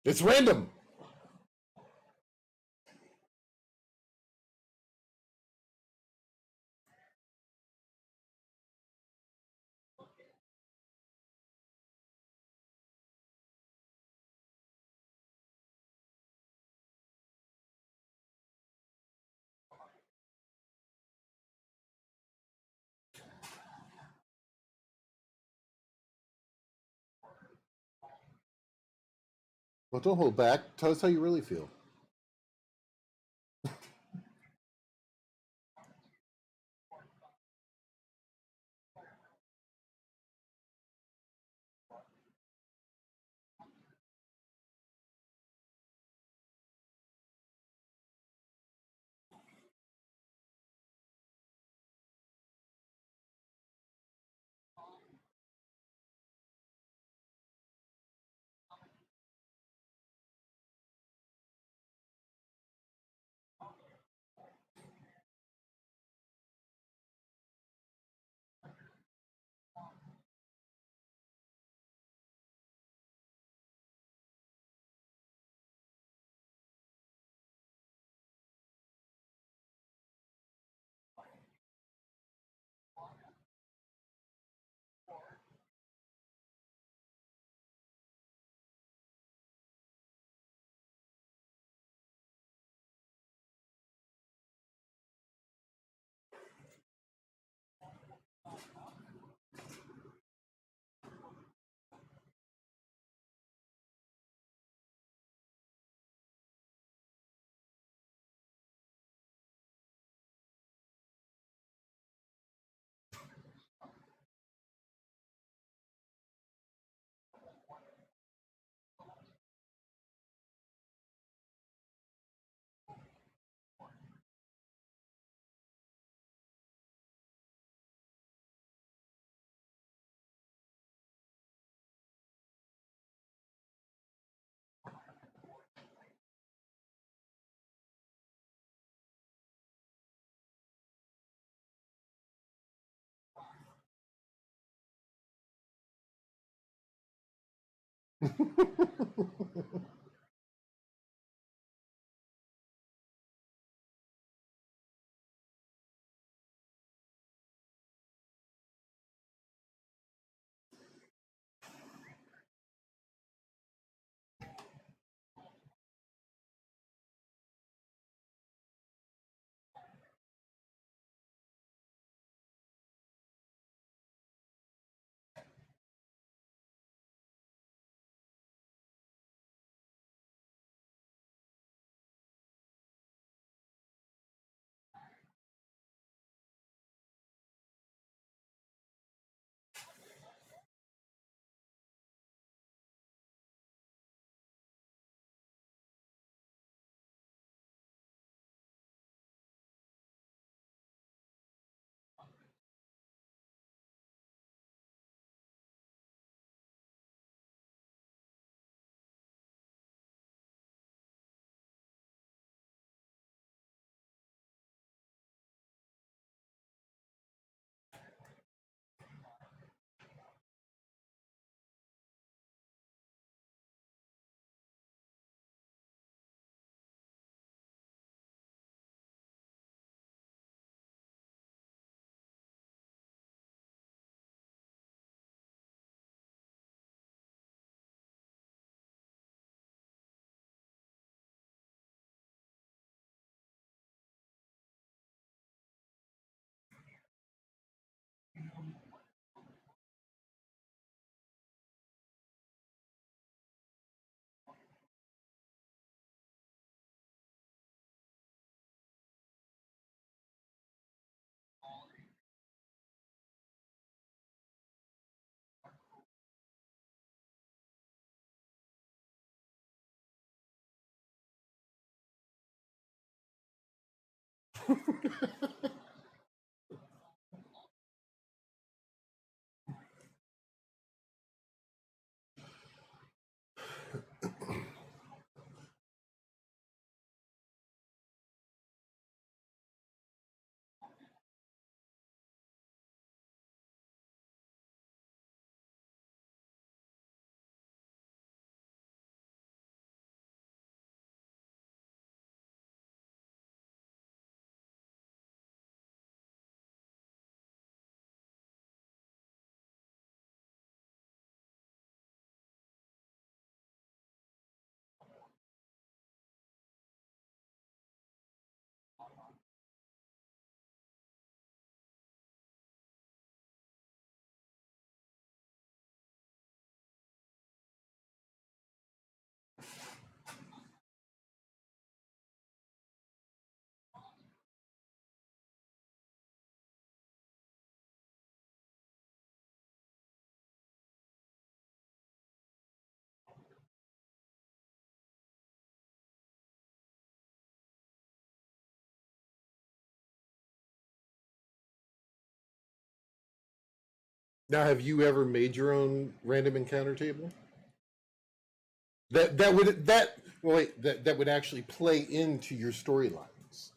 It's random. Well, don't hold back. Tell us how you really feel. Now, have you ever made your own random encounter table? That would actually play into your storylines.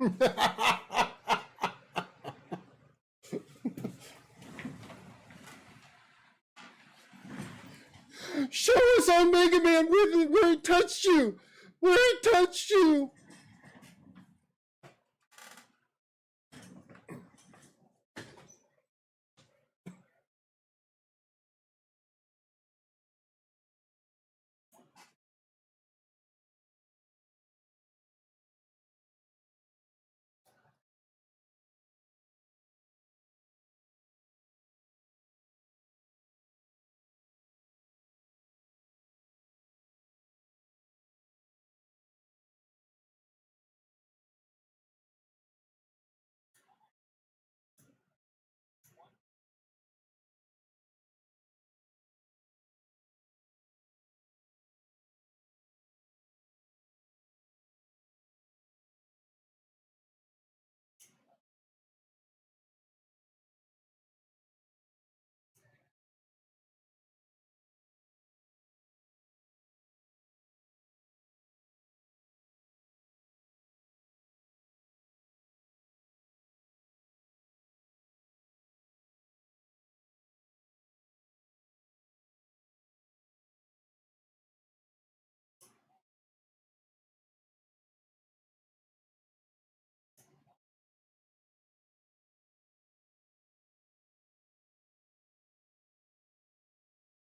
Show us on Mega Man where it touched you. Where it touched you.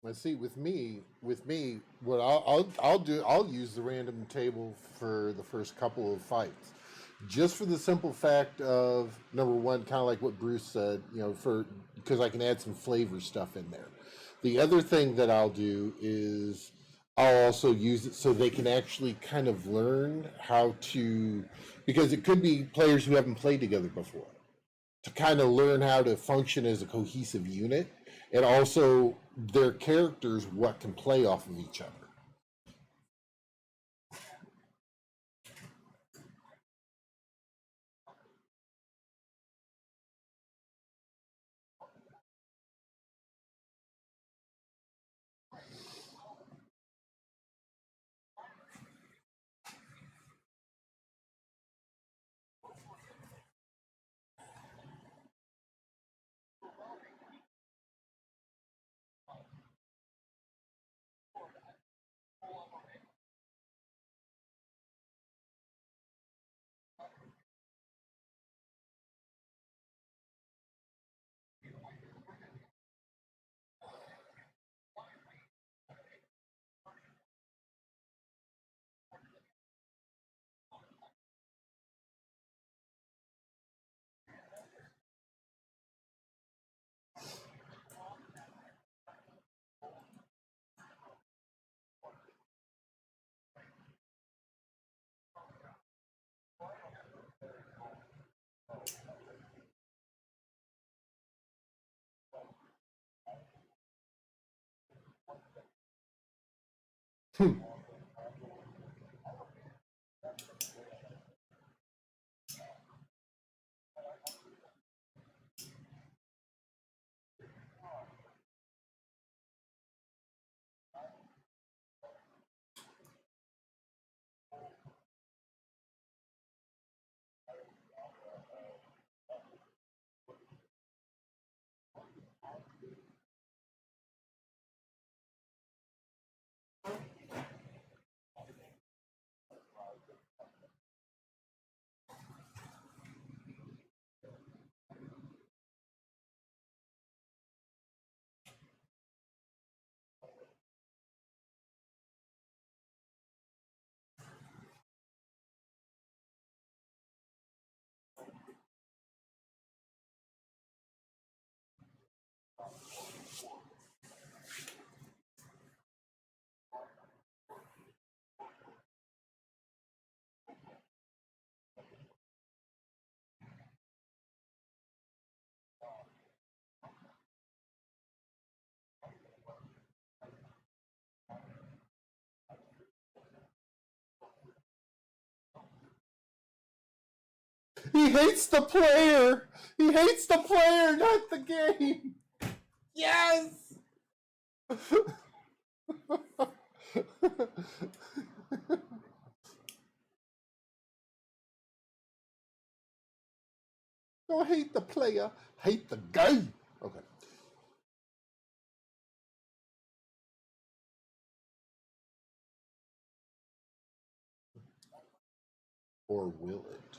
Let's see. With me, what I'll do, I'll use the random table for the first couple of fights, just for the simple fact of number one, kind of like what Bruce said, for because I can add some flavor stuff in there. The other thing that I'll do is I'll also use it so they can actually kind of learn how to, because it could be players who haven't played together before, to kind of learn how to function as a cohesive unit, and also their characters what can play off of each other. He hates the player. He hates the player, not the game. Yes. Don't hate the player, hate the game. Okay. Or will it?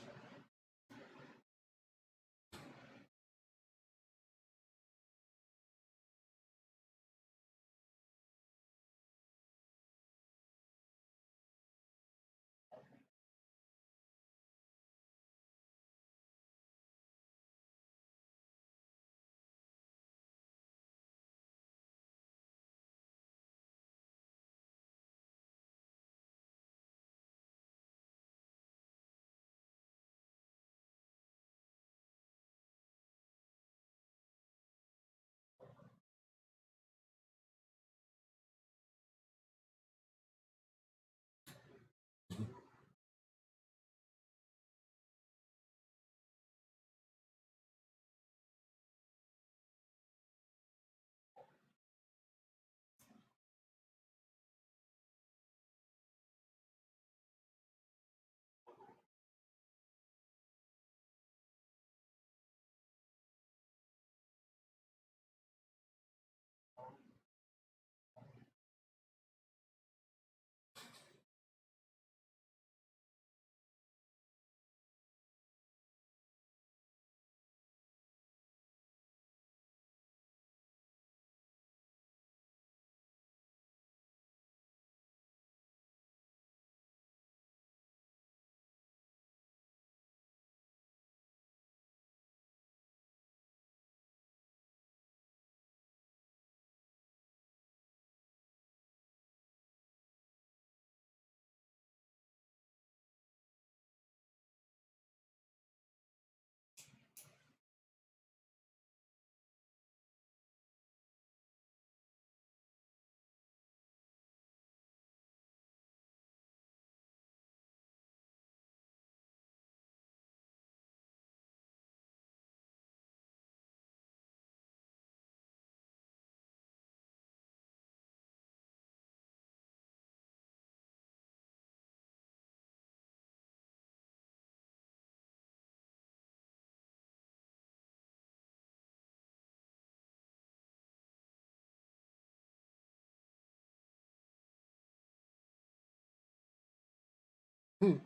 Hmm.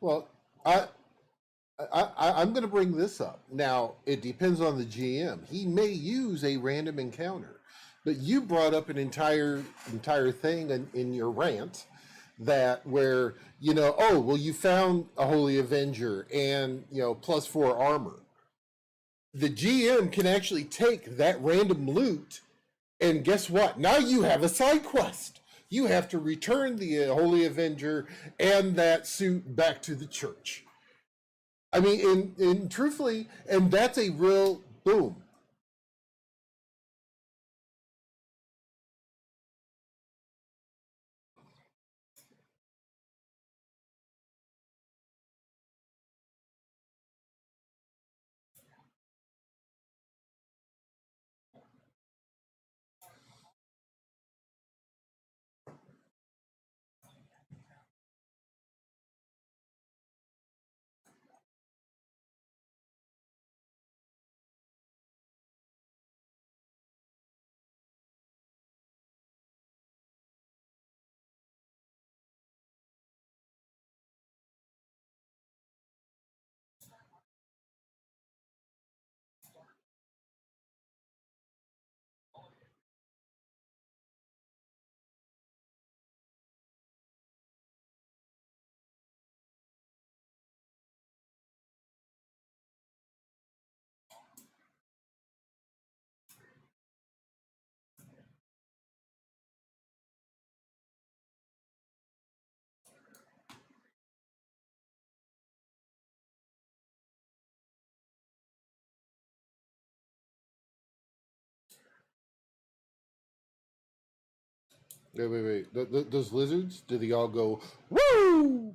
Well, I, I'm going to bring this up. Now, it depends on the GM. He may use a random encounter, but you brought up an entire thing in your rant that where oh well, you found a Holy Avenger and +4 armor. The GM can actually take that random loot, and guess what? Now you have a side quest. You have to return the Holy Avenger and that suit back to the church. I mean, in truthfully, and that's a real boom. Wait. Those lizards, do they all go woo?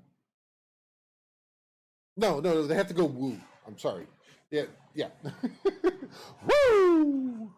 No, they have to go woo. I'm sorry. Yeah. Woo!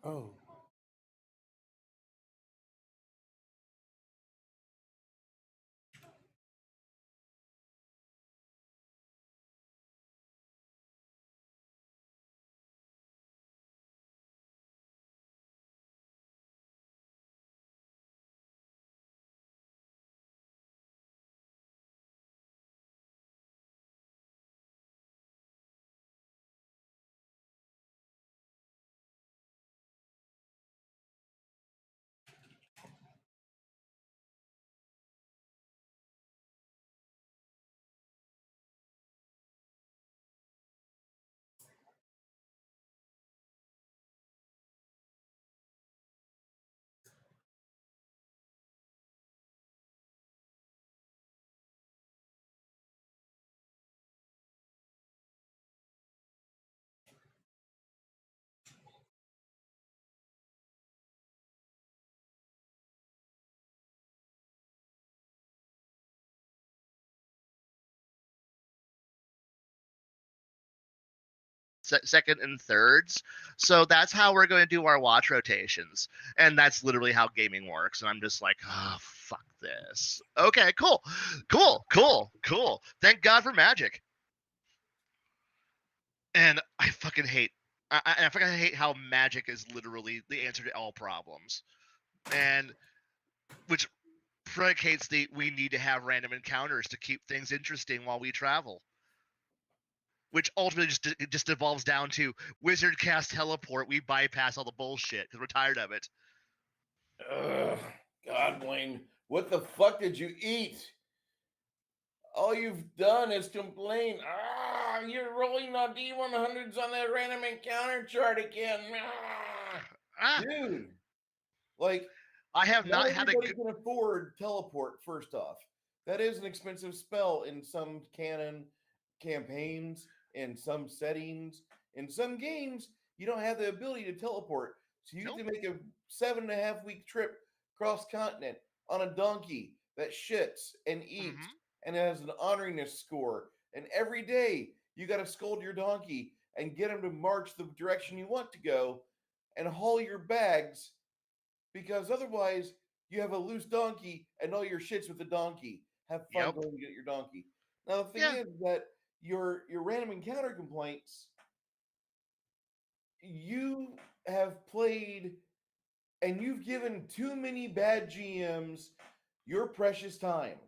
Oh. second and thirds. So that's how we're going to do our watch rotations. And that's literally how gaming works. And I'm just like, oh, fuck this. Okay, cool. Thank God for Magic. And I fucking hate. I fucking hate how magic is literally the answer to all problems, and which predicates the we need to have random encounters to keep things interesting while we travel. Which ultimately just devolves down to wizard cast teleport. We bypass all the bullshit because we're tired of it. Ugh, God, Blaine, what the fuck did you eat? All you've done is complain. You're rolling on D100s on that random encounter chart again. Ah, Dude, like, I have not not had a everybody good. can afford teleport, first off. That is an expensive spell in some canon campaigns, in some settings. In some games, you don't have the ability to teleport. So you have Nope. to make a 7.5 week trip cross continent on a donkey that shits and eats Mm-hmm. and has an honoriness score. And every day you got to scold your donkey and get him to march the direction you want to go and haul your bags, because otherwise you have a loose donkey and all your shit's with the donkey. Have fun Yep. going to get your donkey. Now the thing Yeah. is that your random encounter complaints, you have played and you've given too many bad GMs your precious time.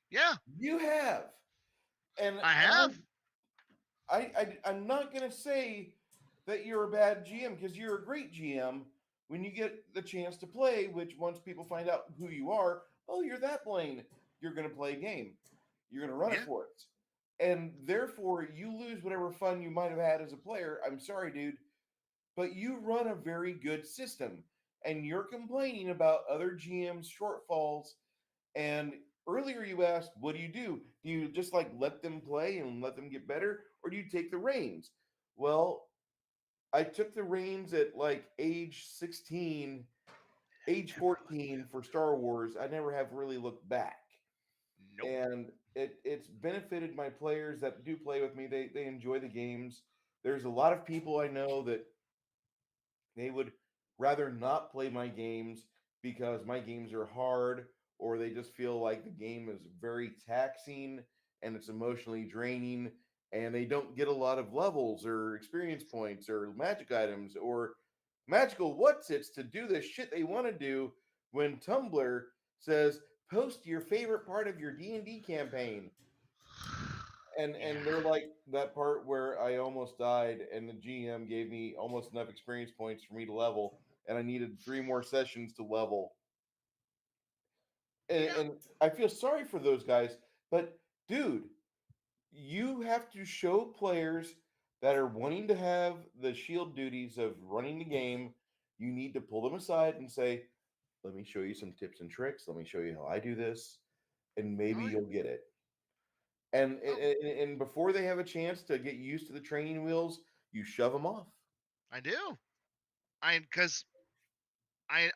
Yeah. You have. And I have. I'm not gonna say that you're a bad GM, because you're a great GM when you get the chance to play. Which, once people find out who you are, oh, you're that Blaine. You're gonna play a game. You're gonna run it Yeah. for us, and therefore you lose whatever fun you might have had as a player. I'm sorry, dude, but you run a very good system, and you're complaining about other GM's shortfalls. And earlier you asked, what do you do? Do you just like let them play and let them get better, or do you take the reins? Well, I took the reins at like age 16, age 14 for Star Wars. I never have really looked back. Nope. And it's benefited my players that do play with me. They enjoy the games. There's a lot of people I know that they would rather not play my games because my games are hard, or they just feel like the game is very taxing and it's emotionally draining, and they don't get a lot of levels or experience points or magic items or magical what's its to do the shit they want to do when Tumblr says post your favorite part of your D&D campaign. And they're Yeah. like that part where I almost died, and the GM gave me almost enough experience points for me to level, and I needed 3 more sessions to level. And, Yeah. and I feel sorry for those guys, but dude, you have to show players that are wanting to have the shield duties of running the game. You need to pull them aside and say, "Let me show you some tips and tricks. Let me show you how I do this, and maybe Oh, you'll get it." And oh, before they have a chance to get used to the training wheels, you shove them off. I do. Because I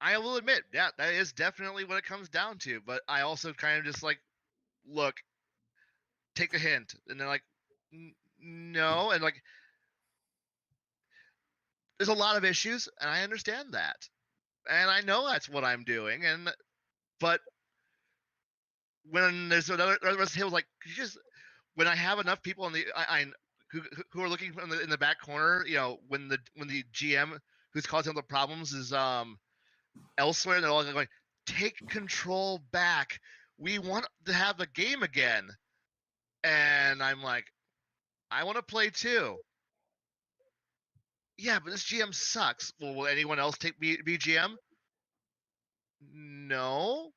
I will admit, yeah, that is definitely what it comes down to. But I also kind of just like, look, take the hint, and they're like, no, and like, there's a lot of issues, and I understand that, and I know that's what I'm doing, and but when there's another rest of like, could you just when I have enough people in the I who are looking in the back corner, when the GM who's causing all the problems is elsewhere, and they're all going, take control back. We want to have the game again, and I'm like, I want to play too. Yeah, but this GM sucks. Well, will anyone else be GM? No.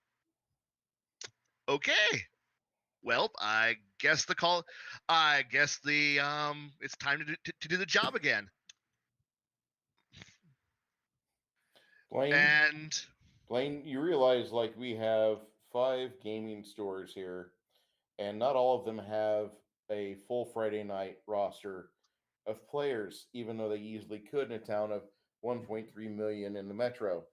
Okay. Well, I guess the call. I guess the it's time to do the job again. Blaine, And Blaine, you realize like we have 5 gaming stores here, and not all of them have a full Friday night roster of players, even though they easily could in a town of 1.3 million in the metro.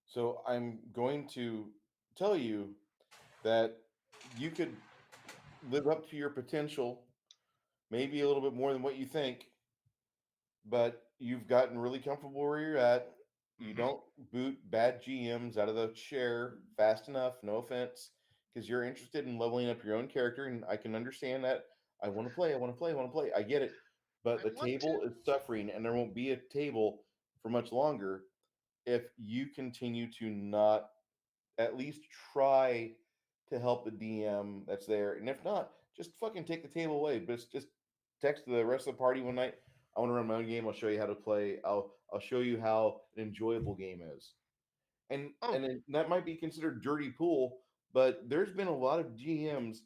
So I'm going to tell you that you could live up to your potential, maybe a little bit more than what you think, but you've gotten really comfortable where you're at. You mhm. don't boot bad GMs out of the chair fast enough, no offense, because you're interested in leveling up your own character, and I can understand that. I want to play. I want to play. I want to play. I get it, but I the want to. table is suffering, and there won't be a table for much longer if you continue to not at least try to help the DM that's there. And if not, just fucking take the table away. But just text the rest of the party one night. I want to run my own game. I'll show you how to play. I'll show you how an enjoyable game is. And Oh, that might be considered dirty pool, but there's been a lot of GMs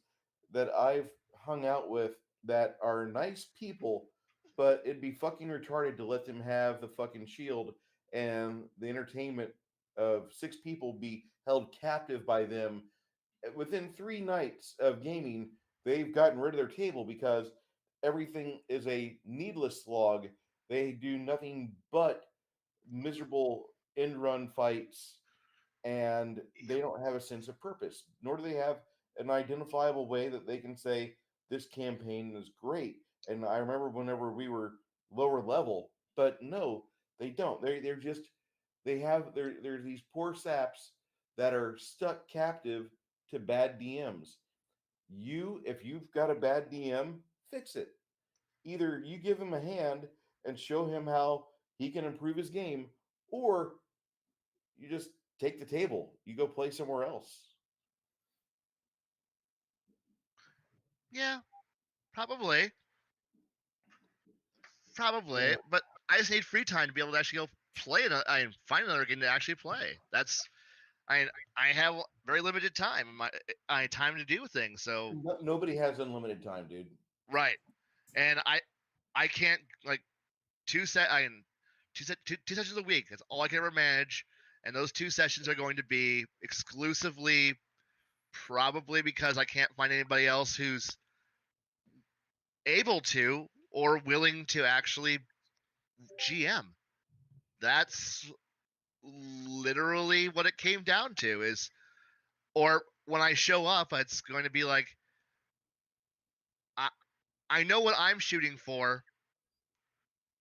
that I've hung out with that are nice people, but it'd be fucking retarded to let them have the fucking shield and the entertainment of 6 people be held captive by them. Within 3 nights of gaming, they've gotten rid of their table because everything is a needless slog. They do nothing but miserable end run fights, and they don't have a sense of purpose, nor do they have an identifiable way that they can say this campaign is great. And I remember whenever we were lower level, but no, they don't. They're just they're these poor saps that are stuck captive to bad DMs. If you've got a bad DM, fix it. Either you give him a hand and show him how he can improve his game, or you just take the table. You go play somewhere else. yeah, probably, probably. Yeah. But I just need free time to be able to actually go play it. I find another game to actually play. I have very limited time. I time to do things. So Nobody has unlimited time, dude. right, and I can't like two sessions a week. That's all I can ever manage, and those 2 sessions are going to be exclusively probably because I can't find anybody else who's able to or willing to actually GM. That's literally what it came down to is or when I show up it's going to be like I I know what I'm shooting for,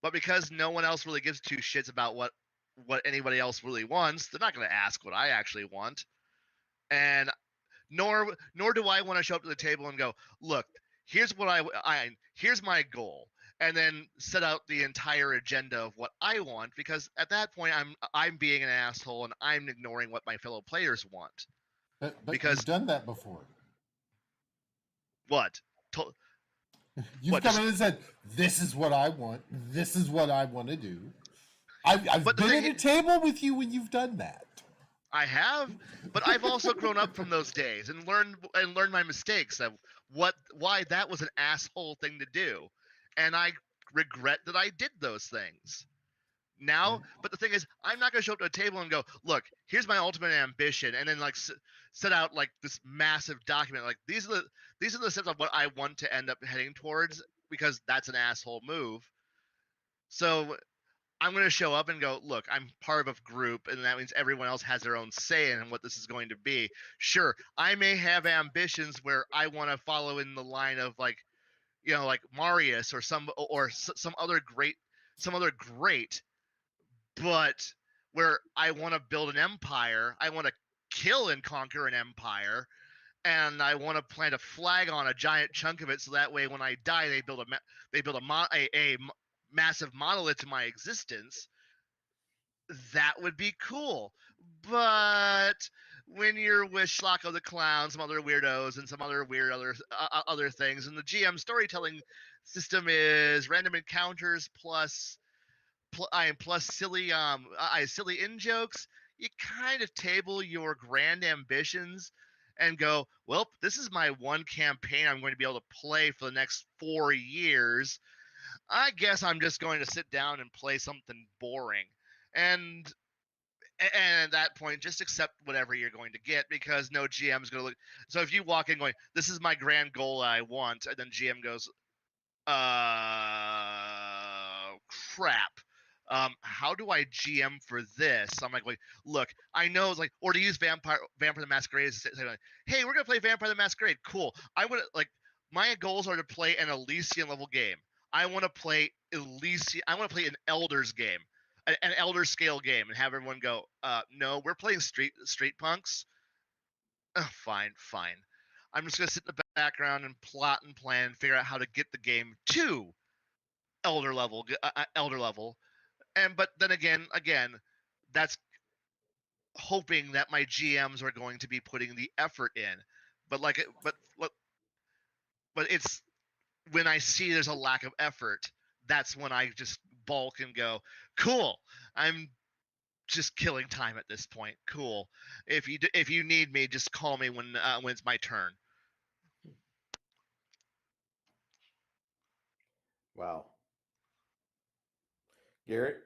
but because no one else really gives two shits about what anybody else really wants, they're not going to ask what I actually want. And nor do I want to show up to the table and go, look, here's what here's my goal, and then set out the entire agenda of what I want. Because at that point, I'm being an asshole and I'm ignoring what my fellow players want. But Because you've done that before. what? You've What? come in and said, "This is what I want. This is what I want to do." I've But the been thing at a table with you when you've done that. I have, but I've also grown up from those days and learned my mistakes of why that was an asshole thing to do, and I regret that I did those things now. But the thing is, I'm not going to show up to a table and go, look, here's my ultimate ambition, and then like set out like this massive document, like these are the steps of what I want to end up heading towards, because that's an asshole move. So I'm going to show up and go, look, I'm part of a group, and that means everyone else has their own say in what this is going to be. Sure, I may have ambitions where I want to follow in the line of like, like Marius or some other great, but where I want to build an empire, I want to kill and conquer an empire, and I want to plant a flag on a giant chunk of it, so that way when I die, they build a massive monolith to my existence. That would be cool. But when you're with Schlocko the Clown, some other weirdos, and some other weird other things, and the GM storytelling system is random encounters plus silly silly in jokes, you kind of table your grand ambitions and go, well, this is my one campaign I'm going to be able to play for the next 4 years. I guess I'm just going to sit down and play something boring. And at that point, just accept whatever you're going to get, because no GM is going to look. So if you walk in going, this is my grand goal I want, and then GM goes, crap. How do I GM for this? I'm like, look, I know it's like, or to use Vampire the Masquerade, say like, hey, we're gonna play Vampire the Masquerade. Cool. I would like, my goals are to play an Elysian level game. I want to play Elysian. I want to play an Elders game, an Elder scale game, and have everyone go, no, we're playing Street Punks. fine, fine. I'm just gonna sit in the background and plot and plan, figure out how to get the game to elder level. And but then again, that's hoping that my GMs are going to be putting the effort in. But but it's when I see there's a lack of effort, that's when I just bulk and go, cool. I'm just killing time at this point. Cool. If you need me, just call me when it's my turn. Wow. Garrett?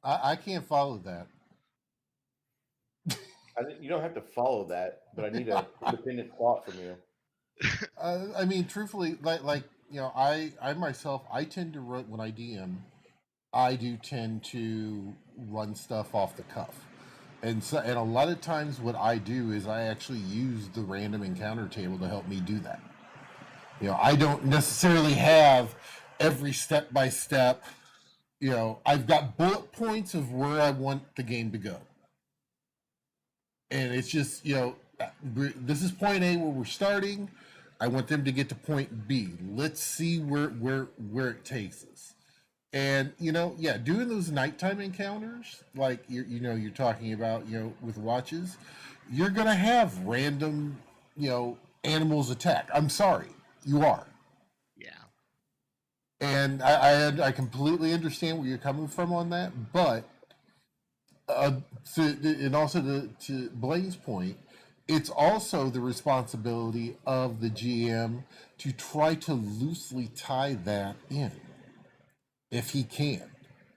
I can't follow that. You don't have to follow that, but I need an independent thought from you. I mean, truthfully, like I myself, I tend to run when I DM. I do tend to run stuff off the cuff, and a lot of times, what I do is I actually use the random encounter table to help me do that. I don't necessarily have every step by step. I've got bullet points of where I want the game to go, and it's just this is point A where we're starting. I want them to get to point B. Let's see where it takes us. And doing those nighttime encounters, like you're talking about, with watches, you're gonna have random, animals attack. I'm sorry, you are. Yeah. And I completely understand where you're coming from on that, but and also to Blaine's point, it's also the responsibility of the GM to try to loosely tie that in, if he can.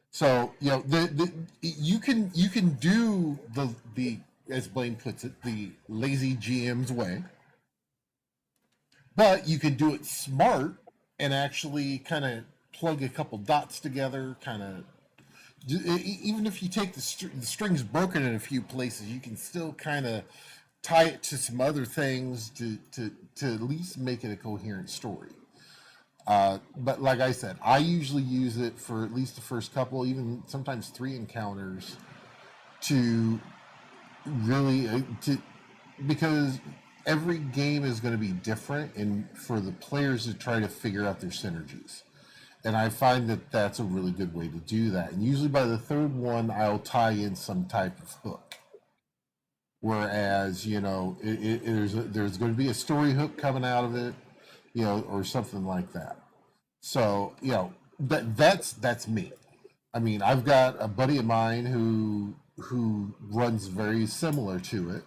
So you can do the as Blaine puts it, the lazy GM's way, but you can do it smart and actually kind of plug a couple dots together, kind of. Even if you take the strings broken in a few places, you can still kind of tie it to some other things to at least make it a coherent story. But like I said, I usually use it for at least the first couple, even sometimes 3 encounters, to really because every game is going to be different, and for the players to try to figure out their synergies. And I find that that's a really good way to do that. And usually by the 3rd one, I'll tie in some type of hook. Whereas, there's going to be a story hook coming out of it, or something like that. So, that's me. I mean, I've got a buddy of mine who runs very similar to it,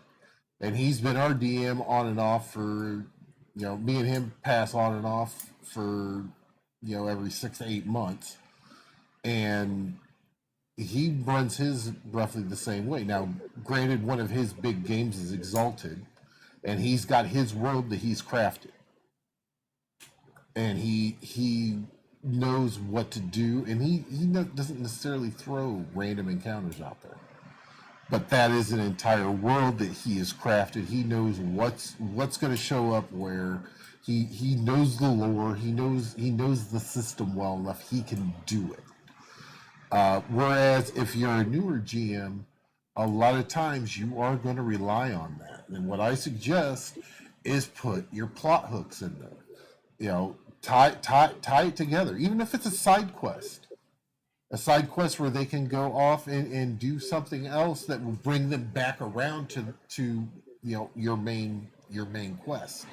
and he's been our DM on and off for, me and him pass on and off for, every 6 to 8 months, and he runs his roughly the same way. Now, granted, one of his big games is Exalted, and he's got his world that he's crafted, and he knows what to do, and he doesn't necessarily throw random encounters out there, but that is an entire world that he has crafted. He knows what's going to show up where. He knows the lore. He knows the system well enough. He can do it. Whereas if you're a newer GM, a lot of times you are going to rely on that. And what I suggest is put your plot hooks in there. Tie it together, even if it's a side quest. A side quest where they can go off and do something else that will bring them back around to your main quest.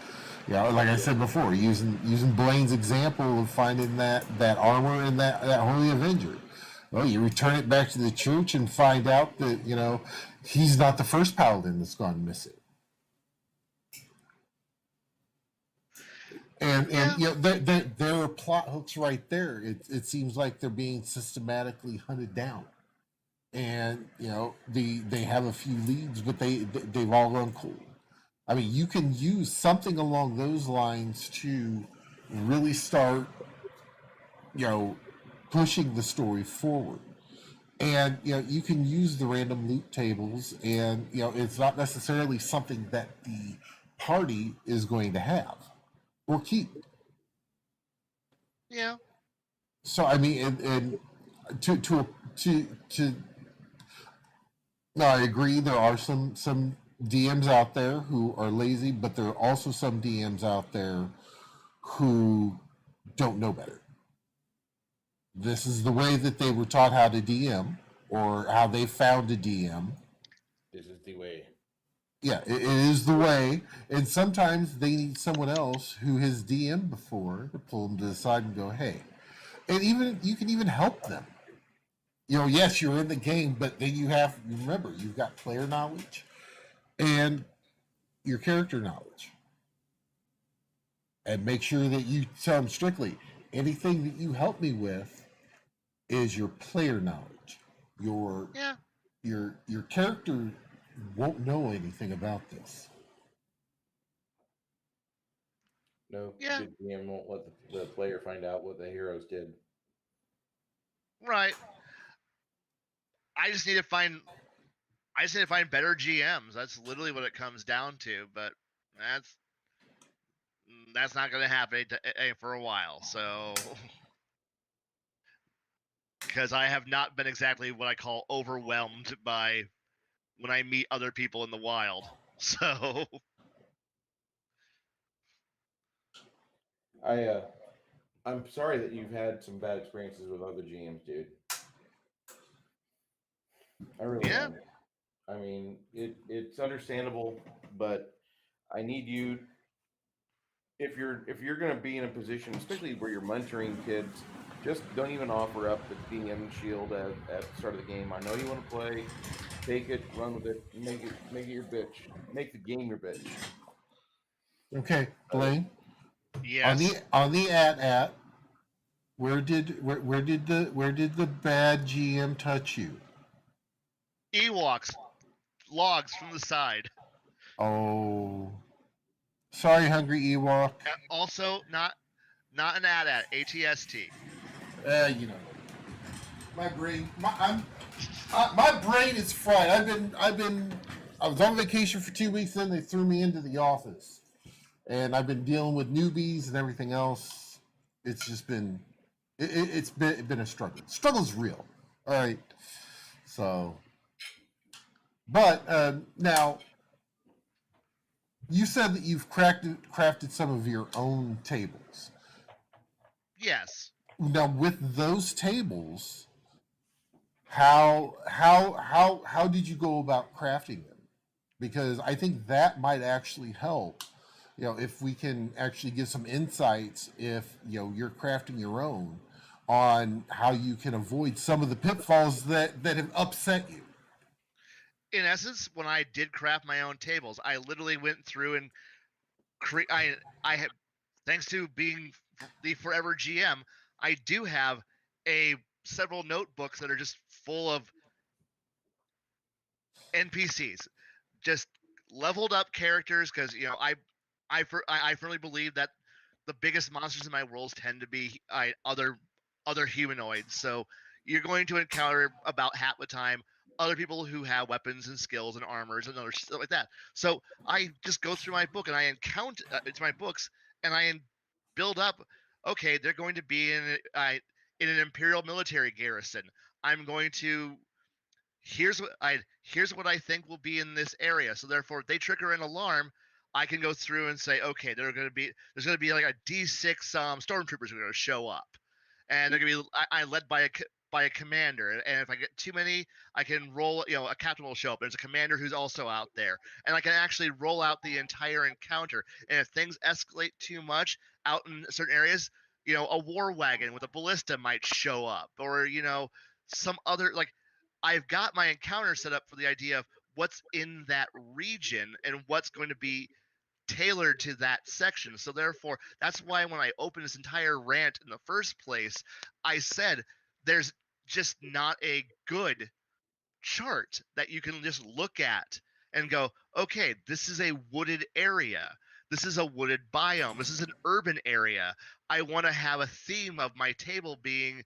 Like I said before, using Blaine's example of finding that armor in that Holy Avenger. Well, you return it back to the church and find out that he's not the first paladin that's gone missing. And there are plot hooks right there. It seems like they're being systematically hunted down, and they have a few leads, but they've all gone cold. I mean, you can use something along those lines to really start, pushing the story forward. And, you can use the random loot tables, and, it's not necessarily something that the party is going to have or keep. Yeah. So, I mean, and no, I agree. There are some DMs out there who are lazy, but there are also some DMs out there who don't know better. This is the way that they were taught how to DM or how they found a DM. This is the way. Yeah, it is the way. And sometimes they need someone else who has DM'd before to pull them to the side and go, hey. And even you can even help them. Yes, you're in the game, but then remember, you've got player knowledge and your character knowledge. And make sure that you tell them strictly, anything that you help me with is your player knowledge. Your character won't know anything about this. No, Yeah. the GM won't let the player find out what the heroes did. Right. I just need to find better GMs. That's literally what it comes down to. But that's not going to happen for a while. So, because I have not been exactly what I call overwhelmed by when I meet other people in the wild. So, I'm sorry that you've had some bad experiences with other GMs, dude. I really am. I mean, it's understandable, but I need you. If you're going to be in a position, especially where you're mentoring kids, just don't even offer up the DM shield at the start of the game. I know you want to play, take it, run with it, make it your bitch, make the game your bitch. Okay, Blaine. yes. On the at where did the bad GM touch you? Ewoks, logs from the side. Oh, sorry, hungry Ewok. Also, not an AT-AT, ATST. My brain, my brain is fried. I was on vacation for 2 weeks, then they threw me into the office, and I've been dealing with newbies and everything else. It's just been, it's been a struggle. Struggle's real. All right, so, but now you said that you've crafted some of your own tables. Yes. Now with those tables, how did you go about crafting them? Because I think that might actually help. If we can actually give some insights, if you're crafting your own, on how you can avoid some of the pitfalls that have upset you. In essence, when I did craft my own tables, I literally went through and I had, thanks to being the forever GM, I do have several notebooks that are just full of NPCs, just leveled up characters. Because I firmly believe that the biggest monsters in my worlds tend to be other humanoids. So you're going to encounter about half the time other people who have weapons and skills and armors and other stuff like that. So I just go through my book and I encounter it's my books and I build up. Okay, they're going to be in an Imperial military garrison. I'm going to here's what I think will be in this area. So therefore, if they trigger an alarm, I can go through and say, okay, there's going to be like a D6 stormtroopers are going to show up, and they're going to be I led by a commander. And if I get too many, I can roll. A captain will show up. There's a commander who's also out there, and I can actually roll out the entire encounter. And if things escalate too much out in certain areas, a war wagon with a ballista might show up, or some other I've got my encounter set up for the idea of what's in that region and what's going to be tailored to that section. So therefore, that's why when I opened this entire rant in the first place, I said there's just not a good chart that you can just look at and go, okay, this is a wooded area. This is a wooded biome. This is an urban area. I want to have a theme of my table being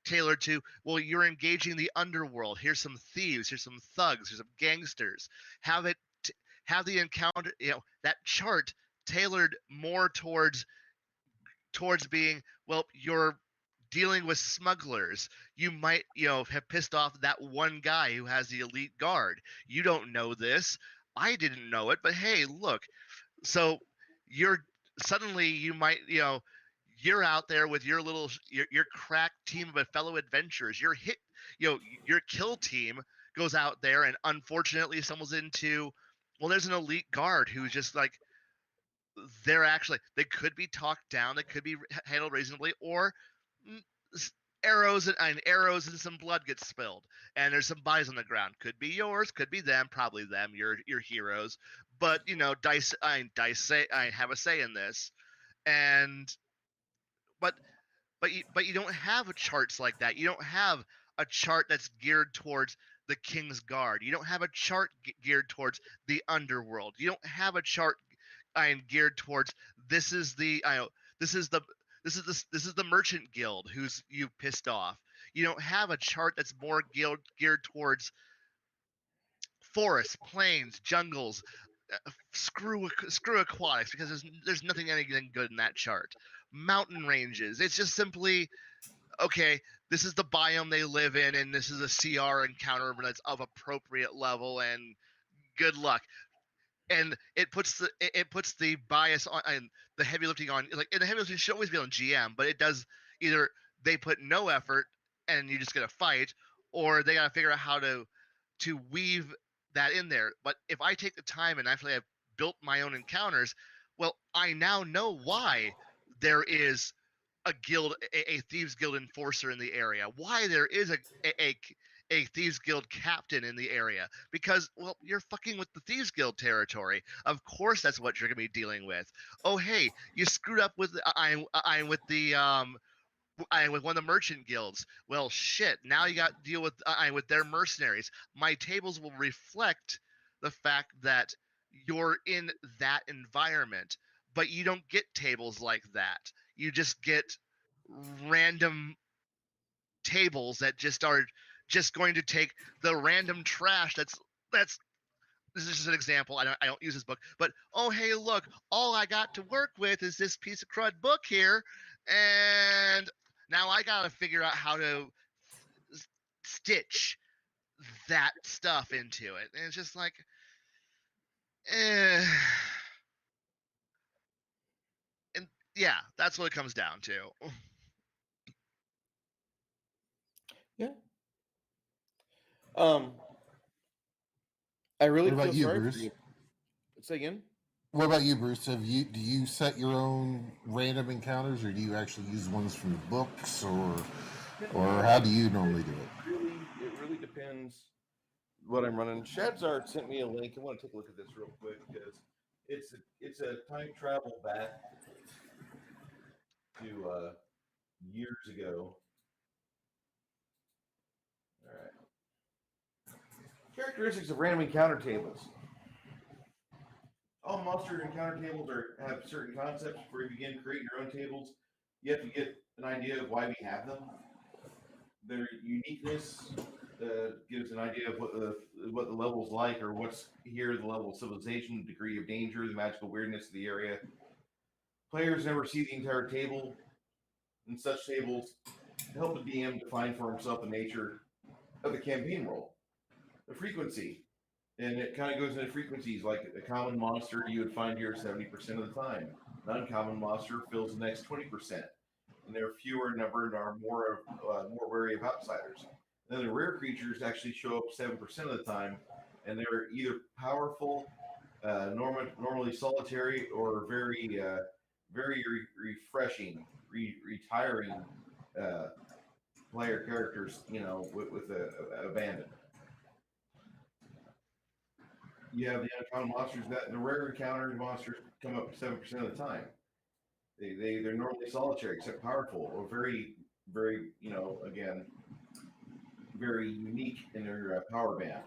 tailored to, well, you're engaging the underworld. Here's some thieves. Here's some thugs. Here's some gangsters. Have the encounter, that chart tailored more towards being, well, you're dealing with smugglers. You might, have pissed off that one guy who has the elite guard. You don't know this. I didn't know it, but hey, look. So you're suddenly you might you're out there with your little your crack team of fellow adventurers. Your kill team goes out there and unfortunately stumbles into there's an elite guard who's just like they could be talked down, they could be handled reasonably, or mm, arrows and some blood gets spilled, and there's some bodies on the ground. Could be yours, could be them, probably them. Your heroes, but dice I have a say in this, and but you don't have charts like that. You don't have a chart that's geared towards the King's Guard. You don't have a chart geared towards the underworld. You don't have a chart geared towards this is the I know this is the merchant guild who's you pissed off. You don't have a chart that's more geared towards forests, plains, jungles. Screw aquatics because there's nothing anything good in that chart. Mountain ranges. It's just simply okay. This is the biome they live in, and this is a CR encounter that's of appropriate level. And good luck. And it puts the bias on and the heavy lifting on, like, and the heavy lifting should always be on GM, but it does either they put no effort and you just get a fight, or they got to figure out how to weave that in there. But if I take the time and actually have built my own encounters, well, I now know why there is a guild, a thieves guild enforcer in the area, why there is a thieves guild captain in the area, because well, you're fucking with the thieves guild territory. Of course that's what you're going to be dealing with. Oh hey, you screwed up with I with the with one of the merchant guilds. Well shit, now you got to deal with their mercenaries. My tables will reflect the fact that you're in that environment, but you don't get tables like that. You just get random tables that just are just going to take the random trash that's this is just an example. I don't use this book, but oh hey look, all I got to work with is this piece of crud book here, and now I gotta figure out how to stitch that stuff into it. And it's just like eh. And yeah, that's what it comes down to. Yeah. I really What about feel you, sorry Bruce? for you. Say again. What about you, Bruce? Do you set your own random encounters, or do you actually use ones from the books, or how do you normally do it? It really depends what I'm running. Shadzard sent me a link. I want to take a look at this real quick because it's a time travel back to years ago. All right. Characteristics of random encounter tables. All monster encounter tables have certain concepts. Before you begin creating your own tables, you have to get an idea of why we have them. Their uniqueness gives an idea of what the level's like, or what's here, the level of civilization, the degree of danger, the magical weirdness of the area. Players never see the entire table, and such tables help the DM define for himself the nature of the campaign role. The frequency, and it kind of goes into frequencies. Like a common monster you would find here 70% of the time. An uncommon monster fills the next 20%, and they're fewer in number and are more wary of outsiders. And then the rare creatures actually show up 7% of the time, and they're either powerful, normally solitary, or very refreshing, retiring player characters. With a abandon. You have the uncommon monsters that the rare encounter monsters come up 7% of the time. They're normally solitary except powerful, or very again very unique in their power band.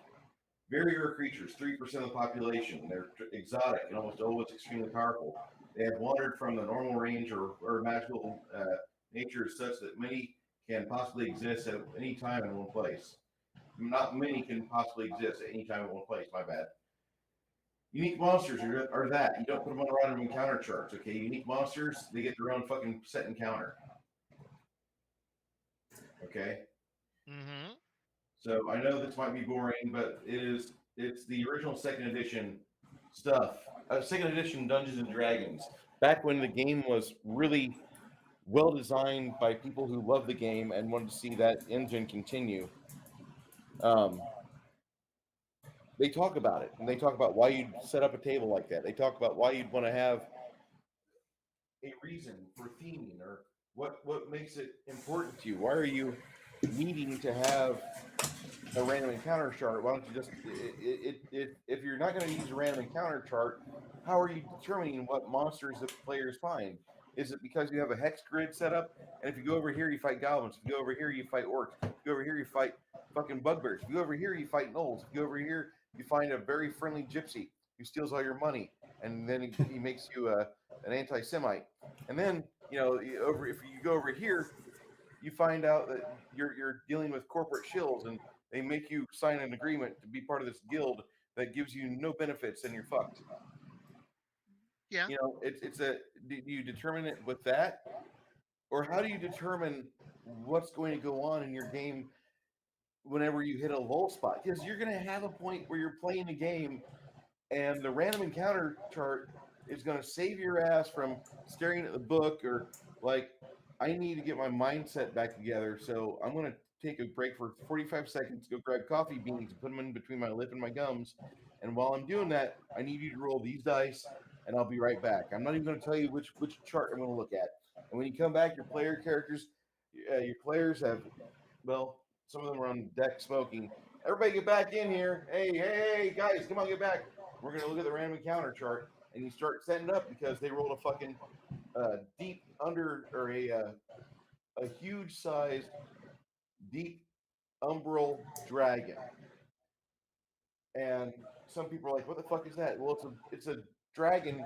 Very rare creatures, 3% of the population. They're exotic and almost always extremely powerful. They have wandered from the normal range or magical nature such that many can possibly exist at any time in one place. Not many can possibly exist at any time in one place. My bad. Unique monsters are that. You don't put them on random encounter charts, okay? Unique monsters, they get their own fucking set encounter. Okay? Mm-hmm. So I know this might be boring, but it is It's the original second edition stuff. Second edition Dungeons and Dragons. Back when the game was really well designed by people who love the game and wanted to see that engine continue. Um, they talk about it, and they talk about why you'd set up a table like that. They talk about why you'd want to have a reason for theming, or what makes it important to you. Why are you needing to have a random encounter chart? Why don't you just if you're not going to use a random encounter chart, how are you determining what monsters the players find? Is it because you have a hex grid set up, and if you go over here you fight goblins, if you go over here you fight orcs, if you go over here you fight fucking bugbears, if you go over here you fight gnolls, if you go over here you find a very friendly gypsy who steals all your money, and then he makes you an anti-Semite, and then if you go over here you find out that you're dealing with corporate shills, and they make you sign an agreement to be part of this guild that gives you no benefits, and you're fucked. Yeah. It's a do you determine it with that, or how do you determine what's going to go on in your game whenever you hit a lull spot? Because you're going to have a point where you're playing a game and the random encounter chart is going to save your ass from staring at the book, or like, I need to get my mindset back together, so I'm going to take a break for 45 seconds, go grab coffee beans and put them in between my lip and my gums, and while I'm doing that I need you to roll these dice and I'll be right back. I'm not even going to tell you which chart I'm going to look at, and when you come back your players have, well, some of them are on deck smoking. Everybody get back in here. Hey, guys, come on, get back. We're going to look at the random encounter chart, and you start setting up because they rolled a fucking deep under, or a huge sized deep umbral dragon. And some people are like, what the fuck is that? Well, it's a dragon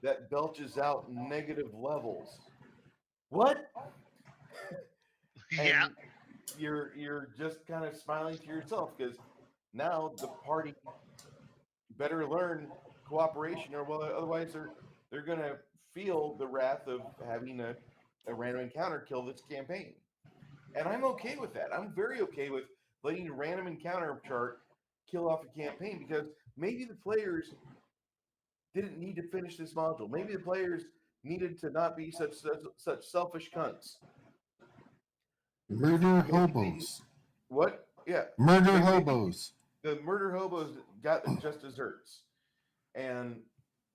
that belches out negative levels. What? Yeah. And you're just kind of smiling to yourself, because now the party better learn cooperation, or well, otherwise they're gonna feel the wrath of having a random encounter kill this campaign. And I'm okay with that. I'm very okay with letting a random encounter chart kill off a campaign, because maybe the players didn't need to finish this module. Maybe the players needed to not be such selfish cunts. Murder Maybe hobos. What? Yeah. Murder Maybe hobos. the murder hobos got the just desserts. And